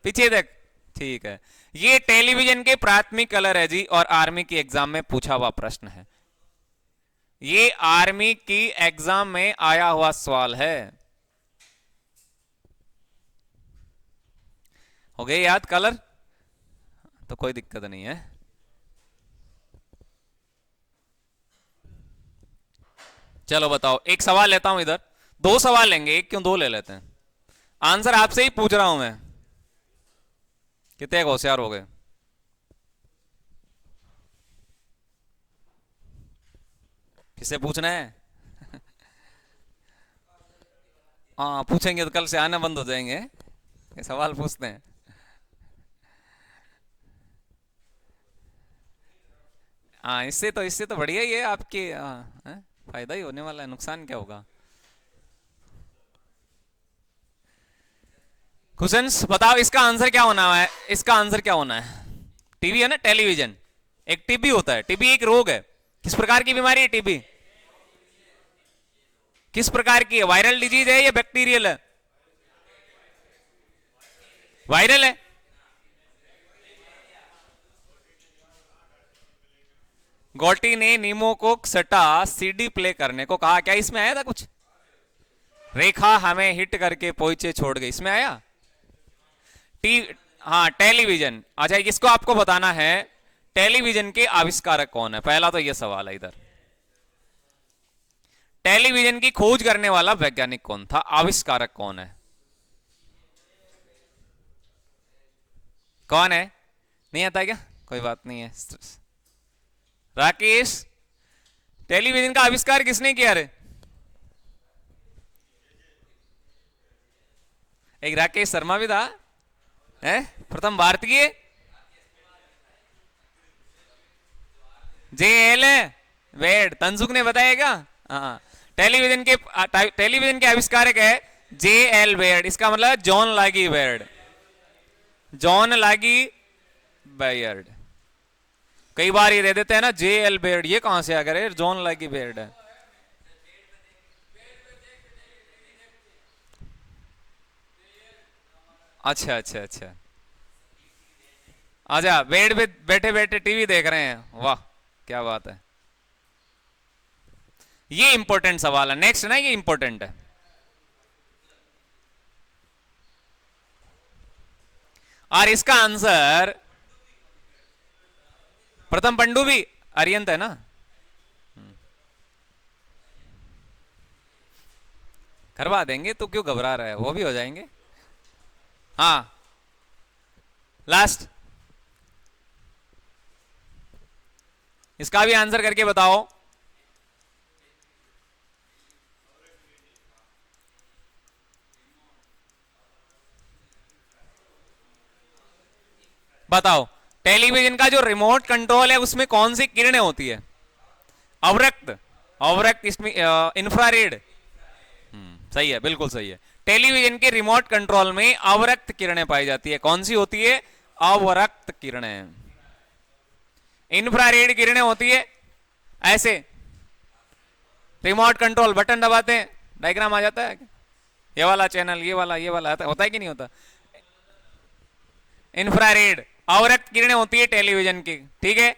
S1: पीछे देख, ठीक है, ये टेलीविजन के प्राथमिक कलर है जी, और आर्मी की एग्जाम में पूछा हुआ प्रश्न है। ये आर्मी की एग्जाम में आया हुआ सवाल है। हो गए याद कलर? तो कोई दिक्कत नहीं है। चलो बताओ, एक सवाल लेता हूं इधर, दो सवाल लेंगे, एक क्यों दो ले लेते हैं। आंसर आपसे ही पूछ रहा हूं मैं। कितने होशियार हो गए। किससे पूछना है? हाँ पूछेंगे तो कल से आना बंद हो जाएंगे। ये सवाल पूछते हैं। हाँ इससे तो बढ़िया ही है आपके। हाँ फायदा ही होने वाला है, नुकसान क्या होगा। क्वेश्चंस बताओ, इसका आंसर क्या होना है, इसका आंसर क्या होना है। टीबी है ना, टेलीविजन। एक टीबी होता है, टीबी एक रोग है। किस प्रकार की बीमारी है टीबी? किस प्रकार की है, वायरल डिजीज है या बैक्टीरियल है? वायरल है। गोल्टी ने नीमोकोक सटा सीडी प्ले करने को कहा, क्या इसमें आया था कुछ? रेखा हमें हिट करके पोइचे छोड़ गई, इसमें आया? टी हाँ टेलीविजन। अच्छा इसको आपको बताना है, टेलीविजन के आविष्कारक कौन है, पहला तो यह सवाल है इधर। टेलीविजन की खोज करने वाला वैज्ञानिक कौन था, आविष्कारक कौन है? कौन है? नहीं आता क्या? कोई बात नहीं है। राकेश, टेलीविजन का आविष्कार किसने किया रे? एक राकेश शर्मा भी था, है प्रथम भारतीय। जे एल वेड, तंजुक ने बताएगा। हाँ टेलीविजन के आविष्कारक है जे एल वेड, इसका मतलब है जॉन लागी वेड। जॉन लागी बेयर्ड। कई बार ये दे देते हैं ना जे एल बेयर्ड, ये कहां से आ गए, जॉन लागी बेयर्ड है। अच्छा अच्छा अच्छा। आजा बेड पे बैठे बैठे टीवी देख रहे हैं, वाह क्या बात है। ये इंपॉर्टेंट सवाल है, नेक्स्ट ना, ये इंपॉर्टेंट है। और इसका आंसर प्रथम पनडुब्बी अरियंत है ना। करवा देंगे, तो क्यों घबरा रहा है, वो भी हो जाएंगे। हाँ लास्ट, इसका भी आंसर करके बताओ। बताओ टेलीविजन का जो रिमोट कंट्रोल है उसमें कौन सी किरणें होती है? अवरक्त, अवरक्त इसमें इंफ्रारेड। सही है, बिल्कुल सही है। टेलीविजन के रिमोट कंट्रोल में अवरक्त किरणें पाई जाती है, कौन सी होती है? अवरक्त किरणें। इंफ्रारेड किरणें होती है ऐसे, रिमोट कंट्रोल बटन दबाते हैं डायग्राम आ जाता है, ये वाला चैनल, ये वाला आता, होता है कि नहीं होता? इंफ्रारेड अवरक्त किरणें होती है टेलीविजन की, ठीक है।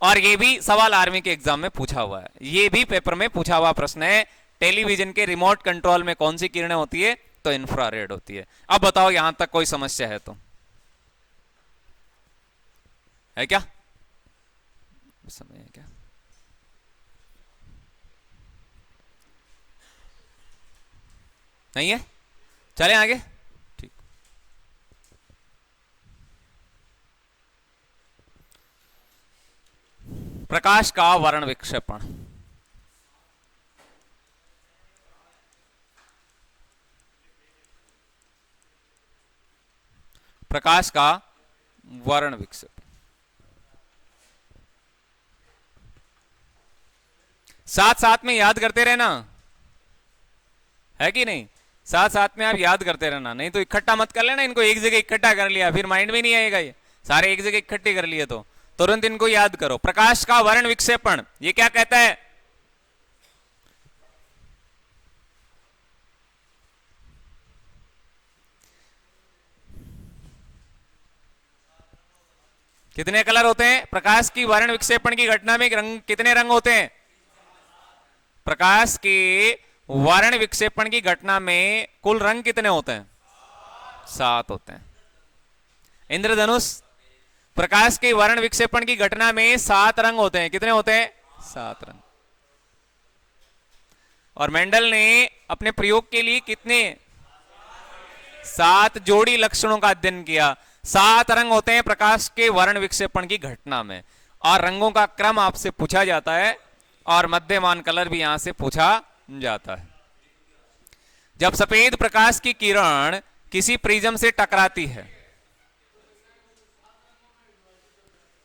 S1: और ये भी सवाल आर्मी के एग्जाम में पूछा हुआ है, ये भी पेपर में पूछा हुआ प्रश्न है। टेलीविजन के रिमोट कंट्रोल में कौन सी किरणें होती है? तो इंफ्रारेड होती है। अब बताओ यहां तक कोई समस्या है तो? है क्या समय है क्या? नहीं है, चलें आगे। ठीक, प्रकाश का वर्ण विक्षेपण। प्रकाश का वर्ण विक्षेपण साथ साथ में याद करते रहना, है कि नहीं? साथ साथ में आप याद करते रहना, नहीं तो इकट्ठा मत कर लेना इनको, एक जगह इकट्ठा कर लिया फिर माइंड में नहीं आएगा, ये सारे एक जगह इकट्ठे कर लिए तो तुरंत इनको याद करो। प्रकाश का वर्ण विक्षेपण ये क्या कहता है? कितने कलर होते हैं? प्रकाश की वर्ण विक्षेपण की घटना में रंग कितने रंग होते हैं? प्रकाश के वर्ण विक्षेपण की घटना में कुल रंग कितने होते हैं? 7 होते हैं। इंद्रधनुष, प्रकाश के वर्ण विक्षेपण की घटना में 7 रंग होते हैं। कितने होते हैं? 7 रंग। और मेंडल ने अपने प्रयोग के लिए कितने? 7 जोड़ी लक्षणों का अध्ययन किया। 7 रंग होते हैं प्रकाश के वर्ण विक्षेपण की घटना में, और रंगों का क्रम आपसे पूछा जाता है, और मध्यमान कलर भी यहां से पूछा जाता है। जब सफेद प्रकाश की किरण किसी प्रिज्म से टकराती है,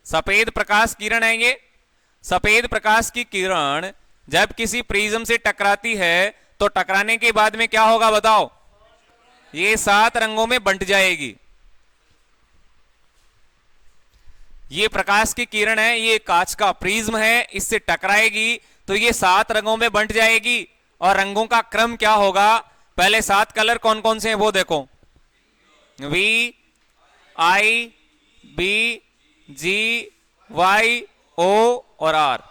S1: सफेद प्रकाश किरण है ये, सफेद प्रकाश की किरण जब किसी प्रिज्म से टकराती है तो टकराने के बाद में क्या होगा बताओ? ये 7 रंगों में बंट जाएगी। ये प्रकाश की किरण है, ये कांच का प्रिज्म है, इससे टकराएगी तो ये 7 रंगों में बंट जाएगी। और रंगों का क्रम क्या होगा? पहले 7 कलर कौन कौन से हैं वो देखो, V, I, B, G, Y, O और आर।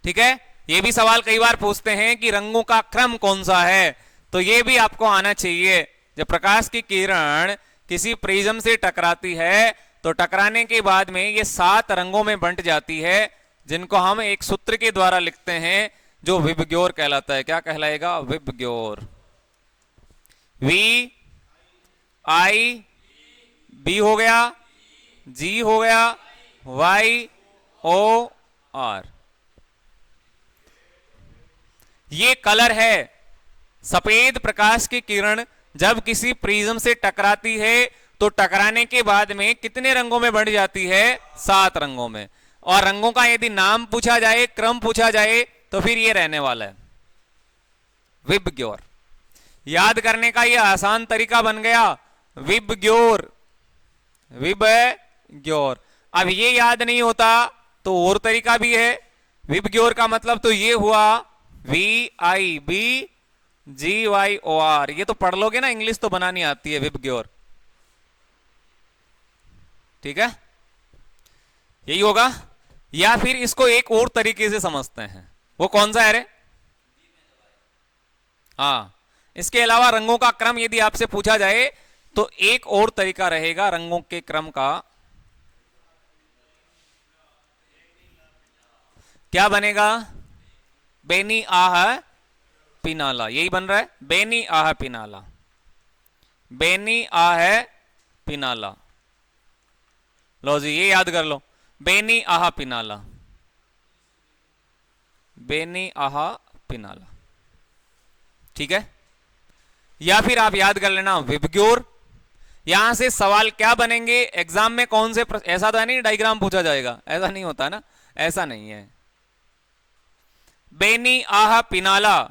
S1: ठीक है, ये भी सवाल कई बार पूछते हैं कि रंगों का क्रम कौन सा है, तो ये भी आपको आना चाहिए। जब प्रकाश की किरण किसी प्रिज्म से टकराती है तो टकराने के बाद में ये 7 रंगों में बंट जाती है, जिनको हम एक सूत्र के द्वारा लिखते हैं जो विबग्योर कहलाता है। क्या कहलाएगा? विबग्योर। वी, आई, बी हो गया, जी हो गया, वाई, ओ, आर। ये कलर है। सफेद प्रकाश की किरण जब किसी प्रिज्म से टकराती है तो टकराने के बाद में कितने रंगों में बढ़ जाती है? 7 रंगों में। और रंगों का यदि नाम पूछा जाए, क्रम पूछा जाए, तो फिर ये रहने वाला है विबग्योर। याद करने का ये आसान तरीका बन गया, विबग्योर, विबग्योर। अब ये याद नहीं होता तो और तरीका भी है। विबग्योर का मतलब तो ये हुआ V, I, B, G, Y, O, R. ये तो पढ़ लोगे ना, इंग्लिश तो बनानी आती है विबग्योर। ठीक है, यही होगा। या फिर इसको एक और तरीके से समझते हैं, वो कौन सा है रे? हाँ, इसके अलावा रंगों का क्रम यदि आपसे पूछा जाए तो एक और तरीका रहेगा रंगों के क्रम का। क्या बनेगा? बेनी आह पिनाला, यही बन रहा है। बेनी आह पिनाला, बेनी आह पिनाला। लो जी, ये याद कर लो, बेनी आह पिनाला, बेनी आह पिनाला। ठीक है, या फिर आप याद कर लेना विबग्योर। यहां से सवाल क्या बनेंगे एग्जाम में? कौन से ऐसा तो है नहीं डायग्राम पूछा जाएगा, ऐसा नहीं होता ना, ऐसा नहीं है। बेनी आह पिनाला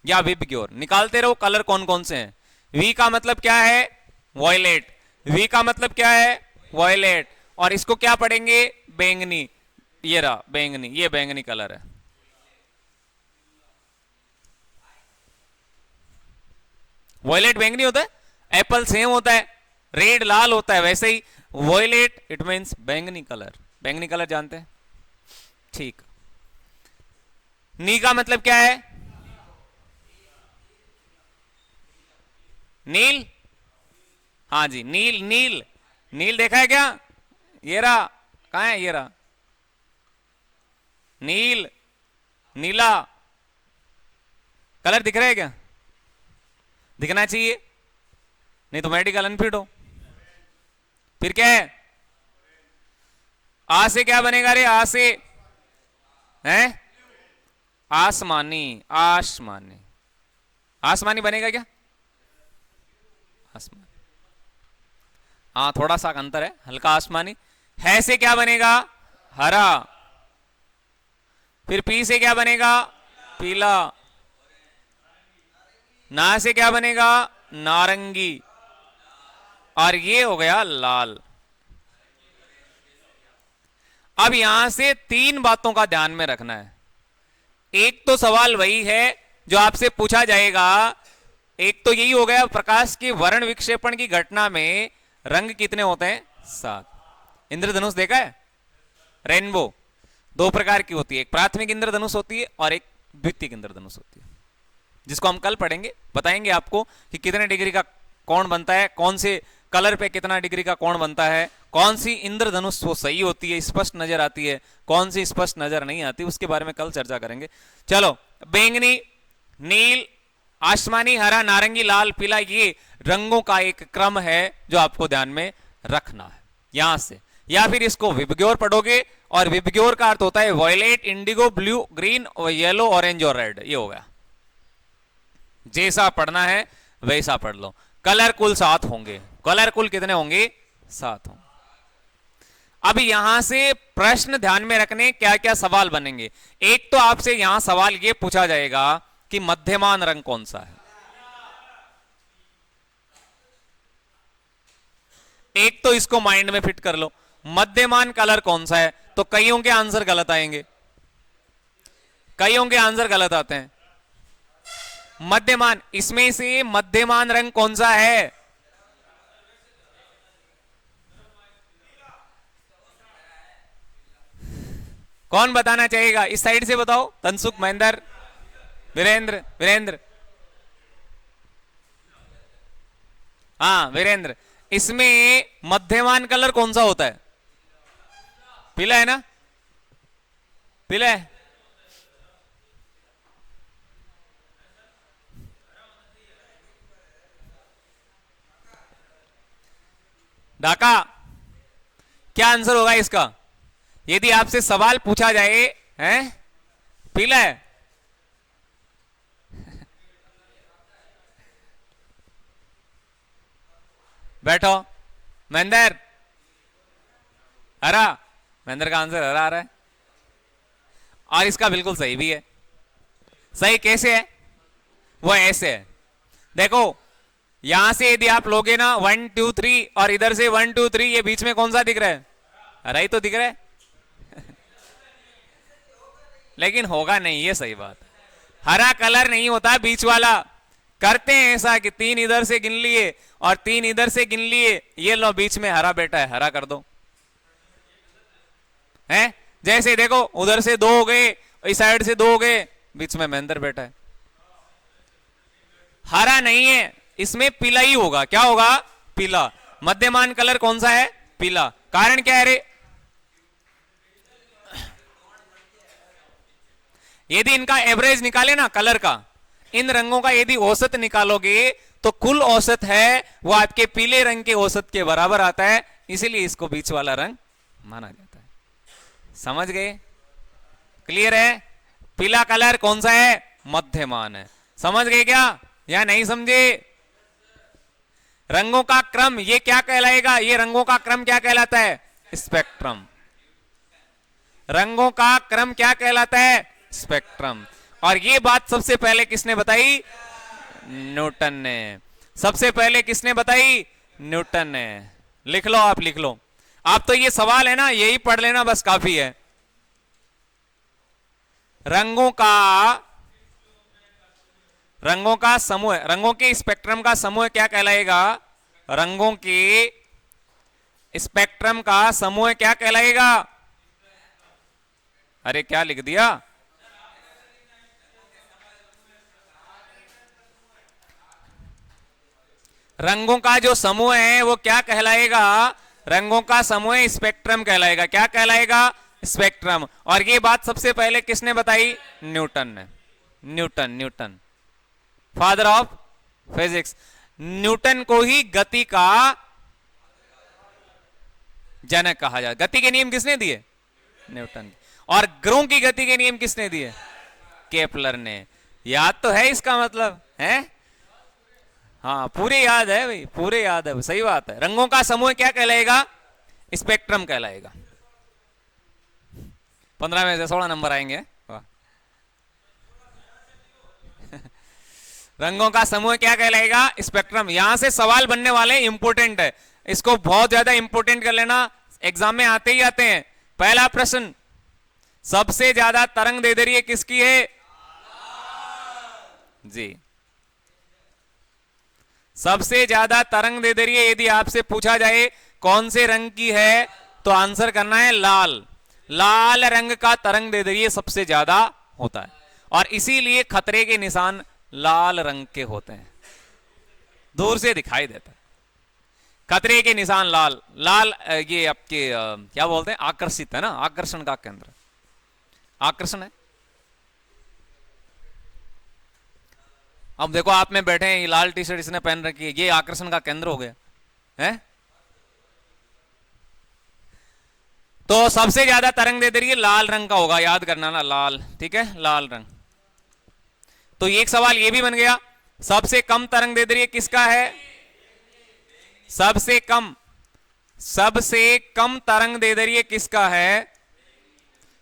S1: या विबग्योर, निकालते रहो कलर कौन कौन से हैं। वी का मतलब क्या है? वॉयलेट। वी का मतलब क्या है? वॉयलेट। और इसको क्या पढ़ेंगे? बैंगनी। ये रहा बैंगनी, ये बैंगनी कलर है। वॉयलेट बैंगनी होता है, एप्पल सेम होता है, रेड लाल होता है, वैसे ही वॉयलेट इट मींस बैंगनी कलर। बैंगनी कलर जानते हैं? ठीक। नी का मतलब क्या है? नील। हाँ जी, नील। नील, नील देखा है क्या? ये रहा, कहां है? ये रहा नील, नीला कलर दिख रहा है क्या? दिखना चाहिए, नहीं तो मेडिकल अनफिट हो। फिर क्या है? आ से क्या बनेगा रे? आ से है आसमानी। आसमानी, आसमानी बनेगा क्या? आसमानी, हाँ थोड़ा सा अंतर है, हल्का आसमानी। है से क्या बनेगा? हरा। फिर पी से क्या बनेगा? पीला। ना से क्या बनेगा? नारंगी। और ये हो गया लाल। अब यहां से 3 बातों का ध्यान में रखना है। एक तो सवाल वही है जो आपसे पूछा जाएगा, एक तो यही हो गया, प्रकाश के वर्ण विक्षेपण की घटना में रंग कितने होते हैं? 7। इंद्रधनुष देखा है? रेनबो 2 प्रकार की होती है, एक प्राथमिक इंद्रधनुष होती है और एक द्वितीयक इंद्रधनुष होती है, जिसको हम कल पढ़ेंगे, बताएंगे आपको कि कितने डिग्री का कोण बनता है, कौन से कलर पे कितना डिग्री का कोण बनता है, कौन सी इंद्रधनुष वो सही होती है, स्पष्ट नजर आती है, कौन सी स्पष्ट नजर नहीं आती, उसके बारे में कल चर्चा करेंगे। चलो, बैंगनी, नील, आसमानी, हरा, नारंगी, लाल, पीला, ये रंगों का एक क्रम है जो आपको ध्यान में रखना है यहां से। या फिर इसको विबग्योर पढ़ोगे, और विबग्योर का अर्थ होता है वॉयलेट, इंडिगो, ब्लू, ग्रीन, और येलो, ऑरेंज और रेड। ये हो गया, जैसा पढ़ना है वैसा पढ़ लो। कलर कुल 7 होंगे। कलर कुल कितने होंगे? 7 होंगे। अब यहां से प्रश्न ध्यान में रखने, क्या क्या सवाल बनेंगे। एक तो आपसे यहां सवाल यह पूछा जाएगा कि मध्यमान रंग कौन सा है। एक तो इसको माइंड में फिट कर लो, मध्यमान कलर कौन सा है। तो कईयों के आंसर गलत आएंगे, कईयों के आंसर गलत आते हैं। मध्यमान, इसमें से मध्यमान रंग कौन सा है? कौन बताना चाहेगा? इस साइड से बताओ। तनसुख, महेंद्र, वीरेंद्र। वीरेंद्र, हाँ वीरेंद्र, इसमें मध्यमान कलर कौन सा होता है? पीला है ना? पीला है। ढाका, क्या आंसर होगा इसका यदि आपसे सवाल पूछा जाए? हैं, पीला है। बैठो। महेंद्र, हरा। महेंद्र का आंसर हरा आ रहा है, और इसका बिल्कुल सही भी है। सही कैसे है? वो ऐसे है, देखो यहां से यदि आप लोगे ना 1 2 3, और इधर से 1 2 3, ये बीच में कौन सा दिख रहा है? हरा ही तो दिख रहा है। लेकिन होगा नहीं, ये सही बात। हरा कलर नहीं होता बीच वाला। करते हैं ऐसा कि 3 इधर से गिन लिए और 3 इधर से गिन लिए, ये लो बीच में हरा बैठा है, हरा कर दो। हैं, जैसे देखो उधर से 2 हो गए, इस साइड से 2 हो गए, बीच में महेंद्र बैठा है। हरा नहीं है, इसमें पीला ही होगा। क्या होगा? पीला। मध्यमान कलर कौन सा है? पीला। कारण क्या है रे? यदि इनका एवरेज निकाले ना कलर का, इन रंगों का यदि औसत निकालोगे तो कुल औसत है वो आपके पीले रंग के औसत के बराबर आता है, इसीलिए इसको बीच वाला रंग माना जाता है। समझ गए? क्लियर है? पीला कलर कौन सा है? मध्यमान है। समझ गए क्या या नहीं समझे? रंगों का क्रम ये क्या कहलाएगा? ये रंगों का क्रम क्या कहलाता है? स्पेक्ट्रम। रंगों का क्रम क्या कहलाता है? स्पेक्ट्रम। और ये बात सबसे पहले किसने बताई? न्यूटन ने। सबसे पहले किसने बताई? न्यूटन ने। लिख लो, आप लिख लो। आप तो ये सवाल है ना, यही पढ़ लेना बस काफी है। रंगों का समूह, रंगों के स्पेक्ट्रम का समूह क्या कहलाएगा? रंगों के स्पेक्ट्रम का समूह क्या कहलाएगा? अरे क्या लिख दिया? रंगों का जो समूह है वो क्या कहलाएगा? रंगों का समूह स्पेक्ट्रम कहलाएगा। क्या कहलाएगा? स्पेक्ट्रम। और ये बात सबसे पहले किसने बताई? न्यूटन ने। Newton father of physics. Newton को ही गति का जनक कहा जाता। गति के नियम किसने दिए? न्यूटन। और ग्रहों की गति के नियम किसने दिए? केपलर ने। याद तो है इसका मतलब है? हाँ पूरे याद है भाई, पूरे याद है, सही बात है। रंगों का समूह क्या कहलाएगा? स्पेक्ट्रम कहलाएगा। 15 में से 16 नंबर आएंगे। रंगों का समूह क्या कहलाएगा? स्पेक्ट्रम। यहां से सवाल बनने वाले इंपोर्टेंट है, इसको बहुत ज्यादा इंपोर्टेंट कर लेना, एग्जाम में आते ही आते हैं। पहला प्रश्न, सबसे ज्यादा तरंग दैर्ध्य किसकी है? जी सबसे ज्यादा तरंग दैर्ध्य यदि आपसे पूछा जाए कौन से रंग की है, तो आंसर करना है लाल। लाल रंग का तरंग दैर्ध्य सबसे ज्यादा होता है, और इसीलिए खतरे के निशान लाल रंग के होते हैं, दूर से दिखाई देता है। खतरे के निशान लाल लाल, ये आपके क्या बोलते हैं, आकर्षित है ना, आकर्षण का केंद्र, आकर्षण है। अब देखो आप में बैठे हैं, ये लाल टी शर्ट इसने पहन रखी है, ये आकर्षण का केंद्र हो गया है। तो सबसे ज्यादा तरंग दैर्ध्य लाल रंग का होगा, याद करना ना, लाल, ठीक है, लाल रंग। तो एक सवाल ये भी बन गया, सबसे कम तरंग दैर्ध्य किसका है? सबसे कम तरंग दैर्ध्य किसका है?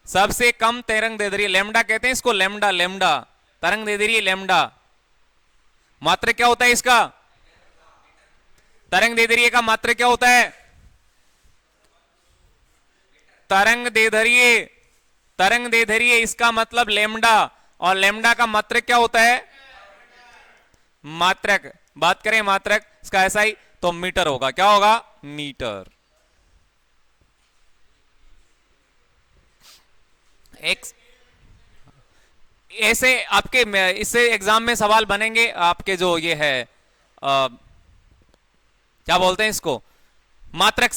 S1: सबसे कम तरंग दैर्ध्य लैम्डा कहते हैं इसको, लैम्डा तरंग दैर्ध्य लैम्डा। मात्रक क्या होता है इसका? तरंग दैर्ध्य का मात्रक क्या होता है? तरंग दैर्ध्य इसका मतलब लैम्डा, और लैम्डा का मात्रक क्या होता है? मात्रक, बात करें मात्रक इसका ऐसा ही, तो मीटर होगा। क्या होगा? मीटर। एक ऐसे आपके इससे एग्जाम में सवाल बनेंगे आपके, जो ये है क्या बोलते हैं इसको, मात्रक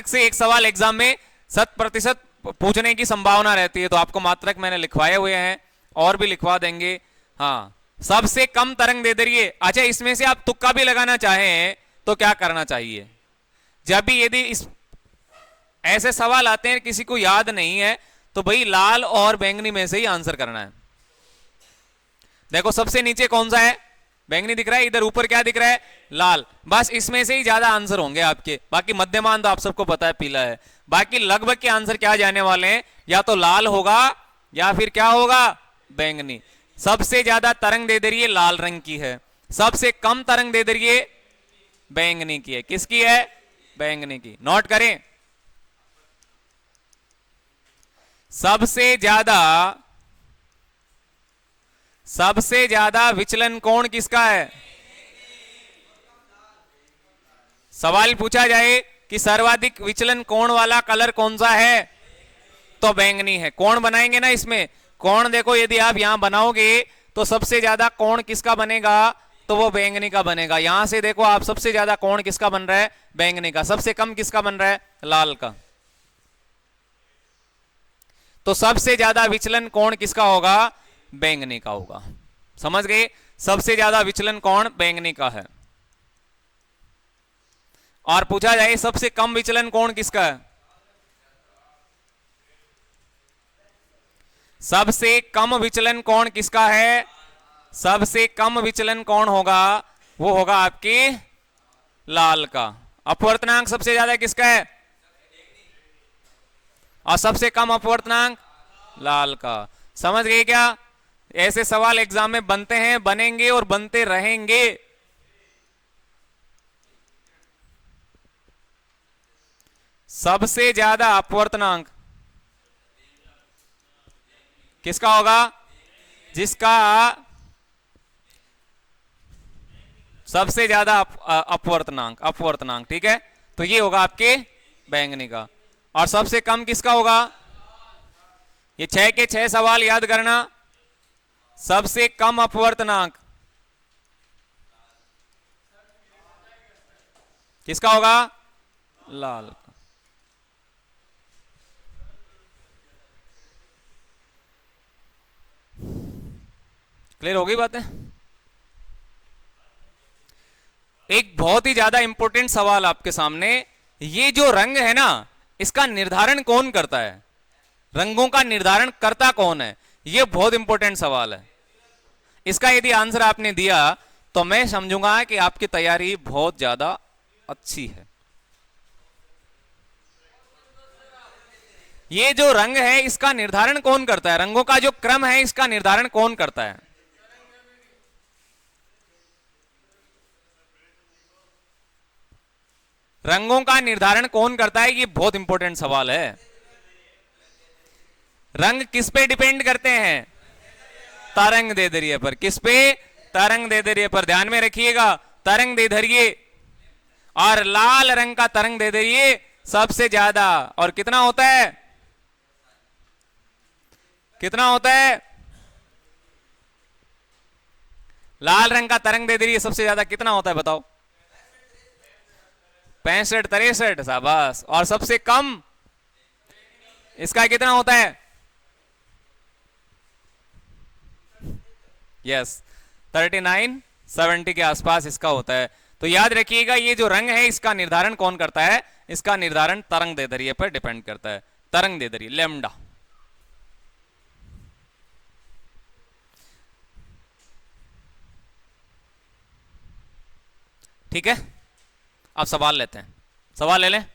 S1: से एक सवाल एग्जाम में 100% पूछने की संभावना रहती है। तो आपको मात्रक मैंने लिखवाए हुए हैं, और भी लिखवा देंगे। हाँ, सबसे कम तरंग दैर्ध्य। अच्छा, इसमें से आप तुक्का भी लगाना चाहें तो क्या करना चाहिए? जब भी यदि इस ऐसे सवाल आते हैं किसी को याद नहीं है, तो भाई लाल और बैंगनी में से ही आंसर करना है। देखो सबसे नीचे कौन सा है? बैंगनी दिख रहा है, इधर ऊपर क्या दिख रहा है? लाल। बस इसमें से ही ज्यादा आंसर होंगे आपके, बाकी मध्यमान तो आप सबको पता है पीला है। बाकी लगभग के आंसर क्या जाने वाले हैं, या तो लाल होगा या फिर क्या होगा, बैंगनी। सबसे ज्यादा तरंग दैर्ध्य लाल रंग की है, सबसे कम तरंग दैर्ध्य बैंगनी की है। किसकी है? बैंगनी की। नोट करें, सबसे ज्यादा विचलन कोण किसका है? सवाल पूछा जाए कि सर्वाधिक विचलन कोण वाला कलर कौन सा है, तो बैंगनी है। कोण बनाएंगे ना इसमें, कोण देखो यदि आप यहां बनाओगे तो सबसे ज्यादा कोण किसका बनेगा, तो वो बैंगनी का बनेगा। यहां से देखो आप, सबसे ज्यादा कोण किसका बन रहा है? बैंगनी का। सबसे कम किसका बन रहा है? लाल का। तो सबसे ज्यादा विचलन कोण किसका होगा? बैंगनी का होगा। समझ गए? सबसे ज्यादा विचलन कोण बैंगनी का है। और पूछा जाए सबसे कम विचलन कोण किसका है? सबसे कम विचलन कोण किसका है? सबसे कम विचलन कोण होगा, वो होगा आपके लाल का। अपवर्तनांक सबसे ज्यादा किसका है? और सबसे कम अपवर्तनांक लाल का। समझ गए क्या? ऐसे सवाल एग्जाम में बनते हैं, बनेंगे और बनते रहेंगे। सबसे ज्यादा अपवर्तनांक किसका होगा? जिसका सबसे ज्यादा अपवर्तनांक, ठीक है, तो ये होगा आपके बैंगनी का। और सबसे कम किसका होगा? ये 6 के 6 सवाल याद करना। सबसे कम अपवर्तनांक किसका होगा? लाल का। क्लियर हो गई बातें? एक बहुत ही ज्यादा इंपॉर्टेंट सवाल आपके सामने, ये जो रंग है ना, इसका निर्धारण कौन करता है? रंगों का निर्धारण करता कौन है? ये बहुत इंपॉर्टेंट सवाल है। इसका यदि आंसर आपने दिया तो मैं समझूंगा कि आपकी तैयारी बहुत ज्यादा अच्छी है। ये जो रंग है इसका निर्धारण कौन करता है? रंगों का जो क्रम है इसका निर्धारण कौन करता है? रंगों का निर्धारण कौन करता है? ये बहुत इंपॉर्टेंट सवाल है। रंग किस पे डिपेंड करते हैं? तरंग दैर्ध्य पर। किस पे? तरंग दैर्ध्य पर। ध्यान में रखिएगा, तरंग दैर्ध्य और लाल रंग का तरंग दैर्ध्य सबसे ज्यादा। और कितना होता है, कितना होता है? लाल रंग का तरंग दैर्ध्य सबसे ज्यादा कितना होता है बताओ? 65 63, शाबाश। और सबसे कम इसका कितना होता है? यस, 39 70 के आसपास इसका होता है। तो याद रखिएगा, ये जो रंग है इसका निर्धारण कौन करता है? इसका निर्धारण तरंग दैर्ध्य पर डिपेंड करता है। तरंग दैर्ध्य लैम्डा। ठीक है, अब सवाल लेते हैं। सवाल ले लें।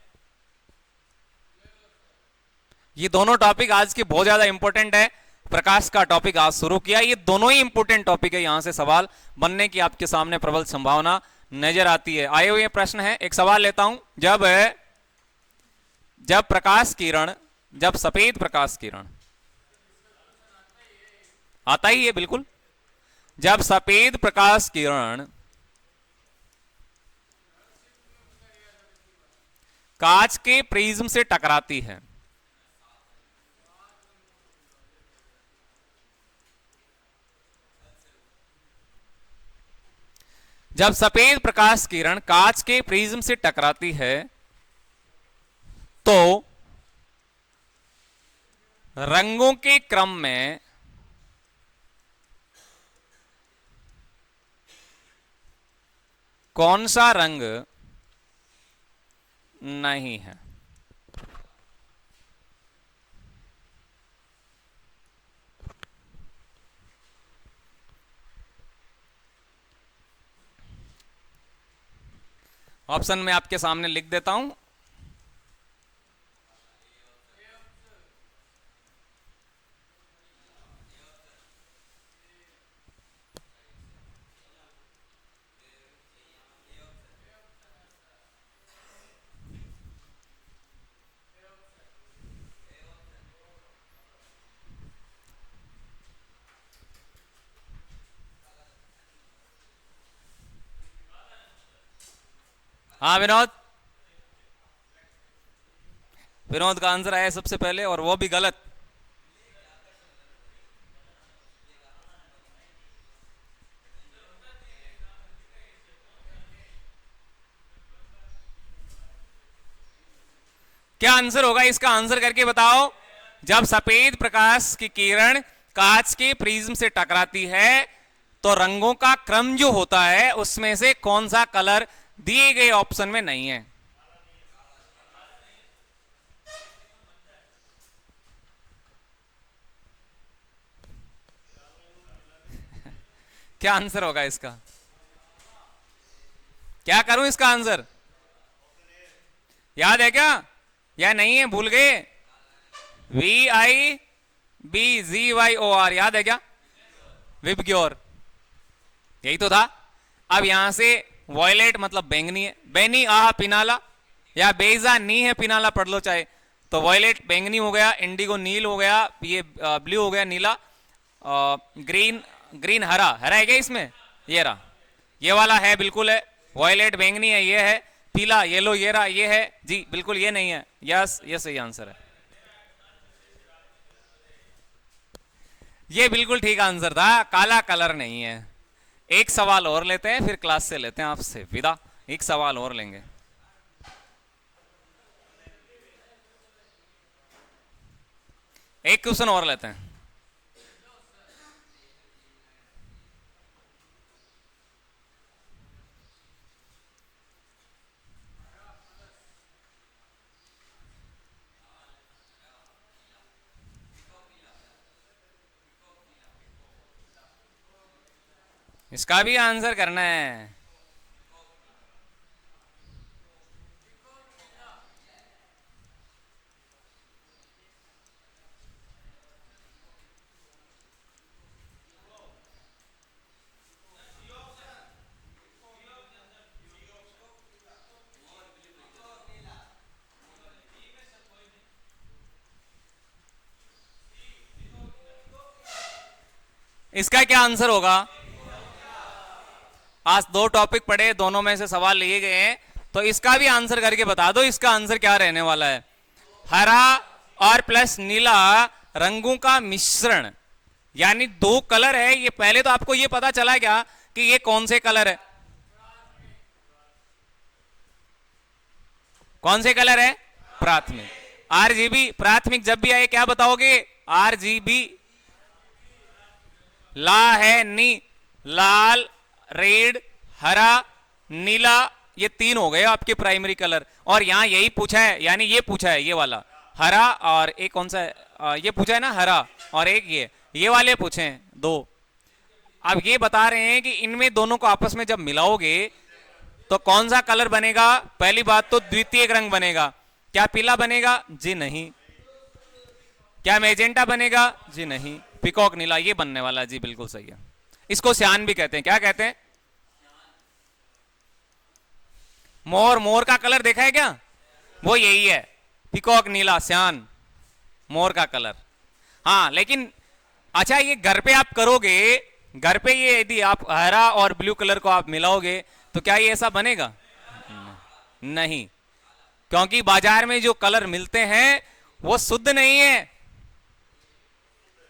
S1: ये दोनों टॉपिक आज के बहुत ज्यादा इंपॉर्टेंट है। प्रकाश का टॉपिक आज शुरू किया, ये दोनों ही इंपॉर्टेंट टॉपिक है। यहां से सवाल बनने की आपके सामने प्रबल संभावना नजर आती है। आए हुए प्रश्न है, एक सवाल लेता हूं। जब प्रकाश किरण, जब सफेद प्रकाश किरण आता ही है, बिल्कुल। जब सफेद प्रकाश किरण कांच के प्रिज्म से टकराती है, जब सफेद प्रकाश किरण कांच के प्रिज्म से टकराती है तो रंगों के क्रम में कौन सा रंग नहीं है? ऑप्शन में आपके सामने लिख देता हूं। हाँ विनोद, विनोद का आंसर आया सबसे पहले, और वो भी गलत। क्या आंसर होगा इसका? आंसर करके बताओ। जब सफेद प्रकाश की किरण कांच के प्रिज्म से टकराती है तो रंगों का क्रम जो होता है उसमें से कौन सा कलर दिए गए ऑप्शन में नहीं है? क्या आंसर होगा इसका? क्या करूं इसका आंसर? याद है क्या या नहीं है, भूल गए? VIBGYOR, याद है क्या? विबग्योर, यही तो था। अब यहां से वॉयलेट मतलब बैंगनी है, बैनी आह पिनाला, या बेजा नी है पिनाला, पढ़ लो चाहे। तो वॉयलेट बैंगनी हो गया, इंडिगो नील हो गया, ये ब्लू हो गया नीला, ग्रीन, ग्रीन हरा, हरा है क्या इसमें? ये रहा, ये वाला है, बिल्कुल है। वॉयलेट बैंगनी है, ये है। पीला येलो ये रहा, ये है जी, बिल्कुल ये नहीं है। यस, ये सही आंसर है। ये बिल्कुल ठीक आंसर था, काला कलर नहीं है। एक सवाल और लेते हैं, फिर क्लास से लेते हैं आपसे विदा। एक सवाल और लेंगे। एक क्वेश्चन और लेते हैं। इसका भी आंसर करना है। इसका क्या आंसर होगा? आज 2 टॉपिक पढ़े, दोनों में से सवाल लिए गए हैं, तो इसका भी आंसर करके बता दो इसका आंसर क्या रहने वाला है। हरा और प्लस नीला रंगों का मिश्रण, यानी 2 कलर है। ये पहले तो आपको ये पता चला क्या कि ये कौन से कलर है, कौन से कलर है? प्राथमिक। आरजीबी प्राथमिक जब भी आए क्या बताओगे? आरजीबी। ला है नी, लाल, रेड, हरा, नीला, ये 3 हो गए आपके प्राइमरी कलर। और यहां यही पूछा है, यानी ये पूछा है, ये वाला हरा, और एक कौन सा है, ये पूछा है ना हरा, और एक ये वाले पूछे हैं 2। अब ये बता रहे हैं कि इनमें दोनों को आपस में जब मिलाओगे तो कौन सा कलर बनेगा? पहली बात तो द्वितीयक रंग बनेगा। क्या पीला बनेगा? जी नहीं। क्या मैजेंटा बनेगा? जी नहीं। पिकॉक नीला ये बनने वाला। जी बिल्कुल सही है। इसको श्यान भी कहते हैं। क्या कहते हैं? मोर। मोर का कलर देखा है क्या? वो यही है, पिकॉक नीला, श्यान, मोर का कलर। हाँ लेकिन अच्छा, ये घर पे आप करोगे, घर पे ये यदि आप हरा और ब्लू कलर को आप मिलाओगे तो क्या ये ऐसा बनेगा? नहीं, क्योंकि बाजार में जो कलर मिलते हैं वो शुद्ध नहीं है,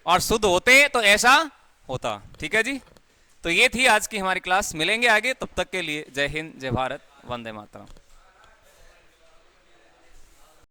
S1: और शुद्ध होते तो ऐसा होता। ठीक है जी, तो ये थी आज की हमारी क्लास। मिलेंगे आगे, तब तक के लिए जय हिंद, जय भारत, वंदे मातरम।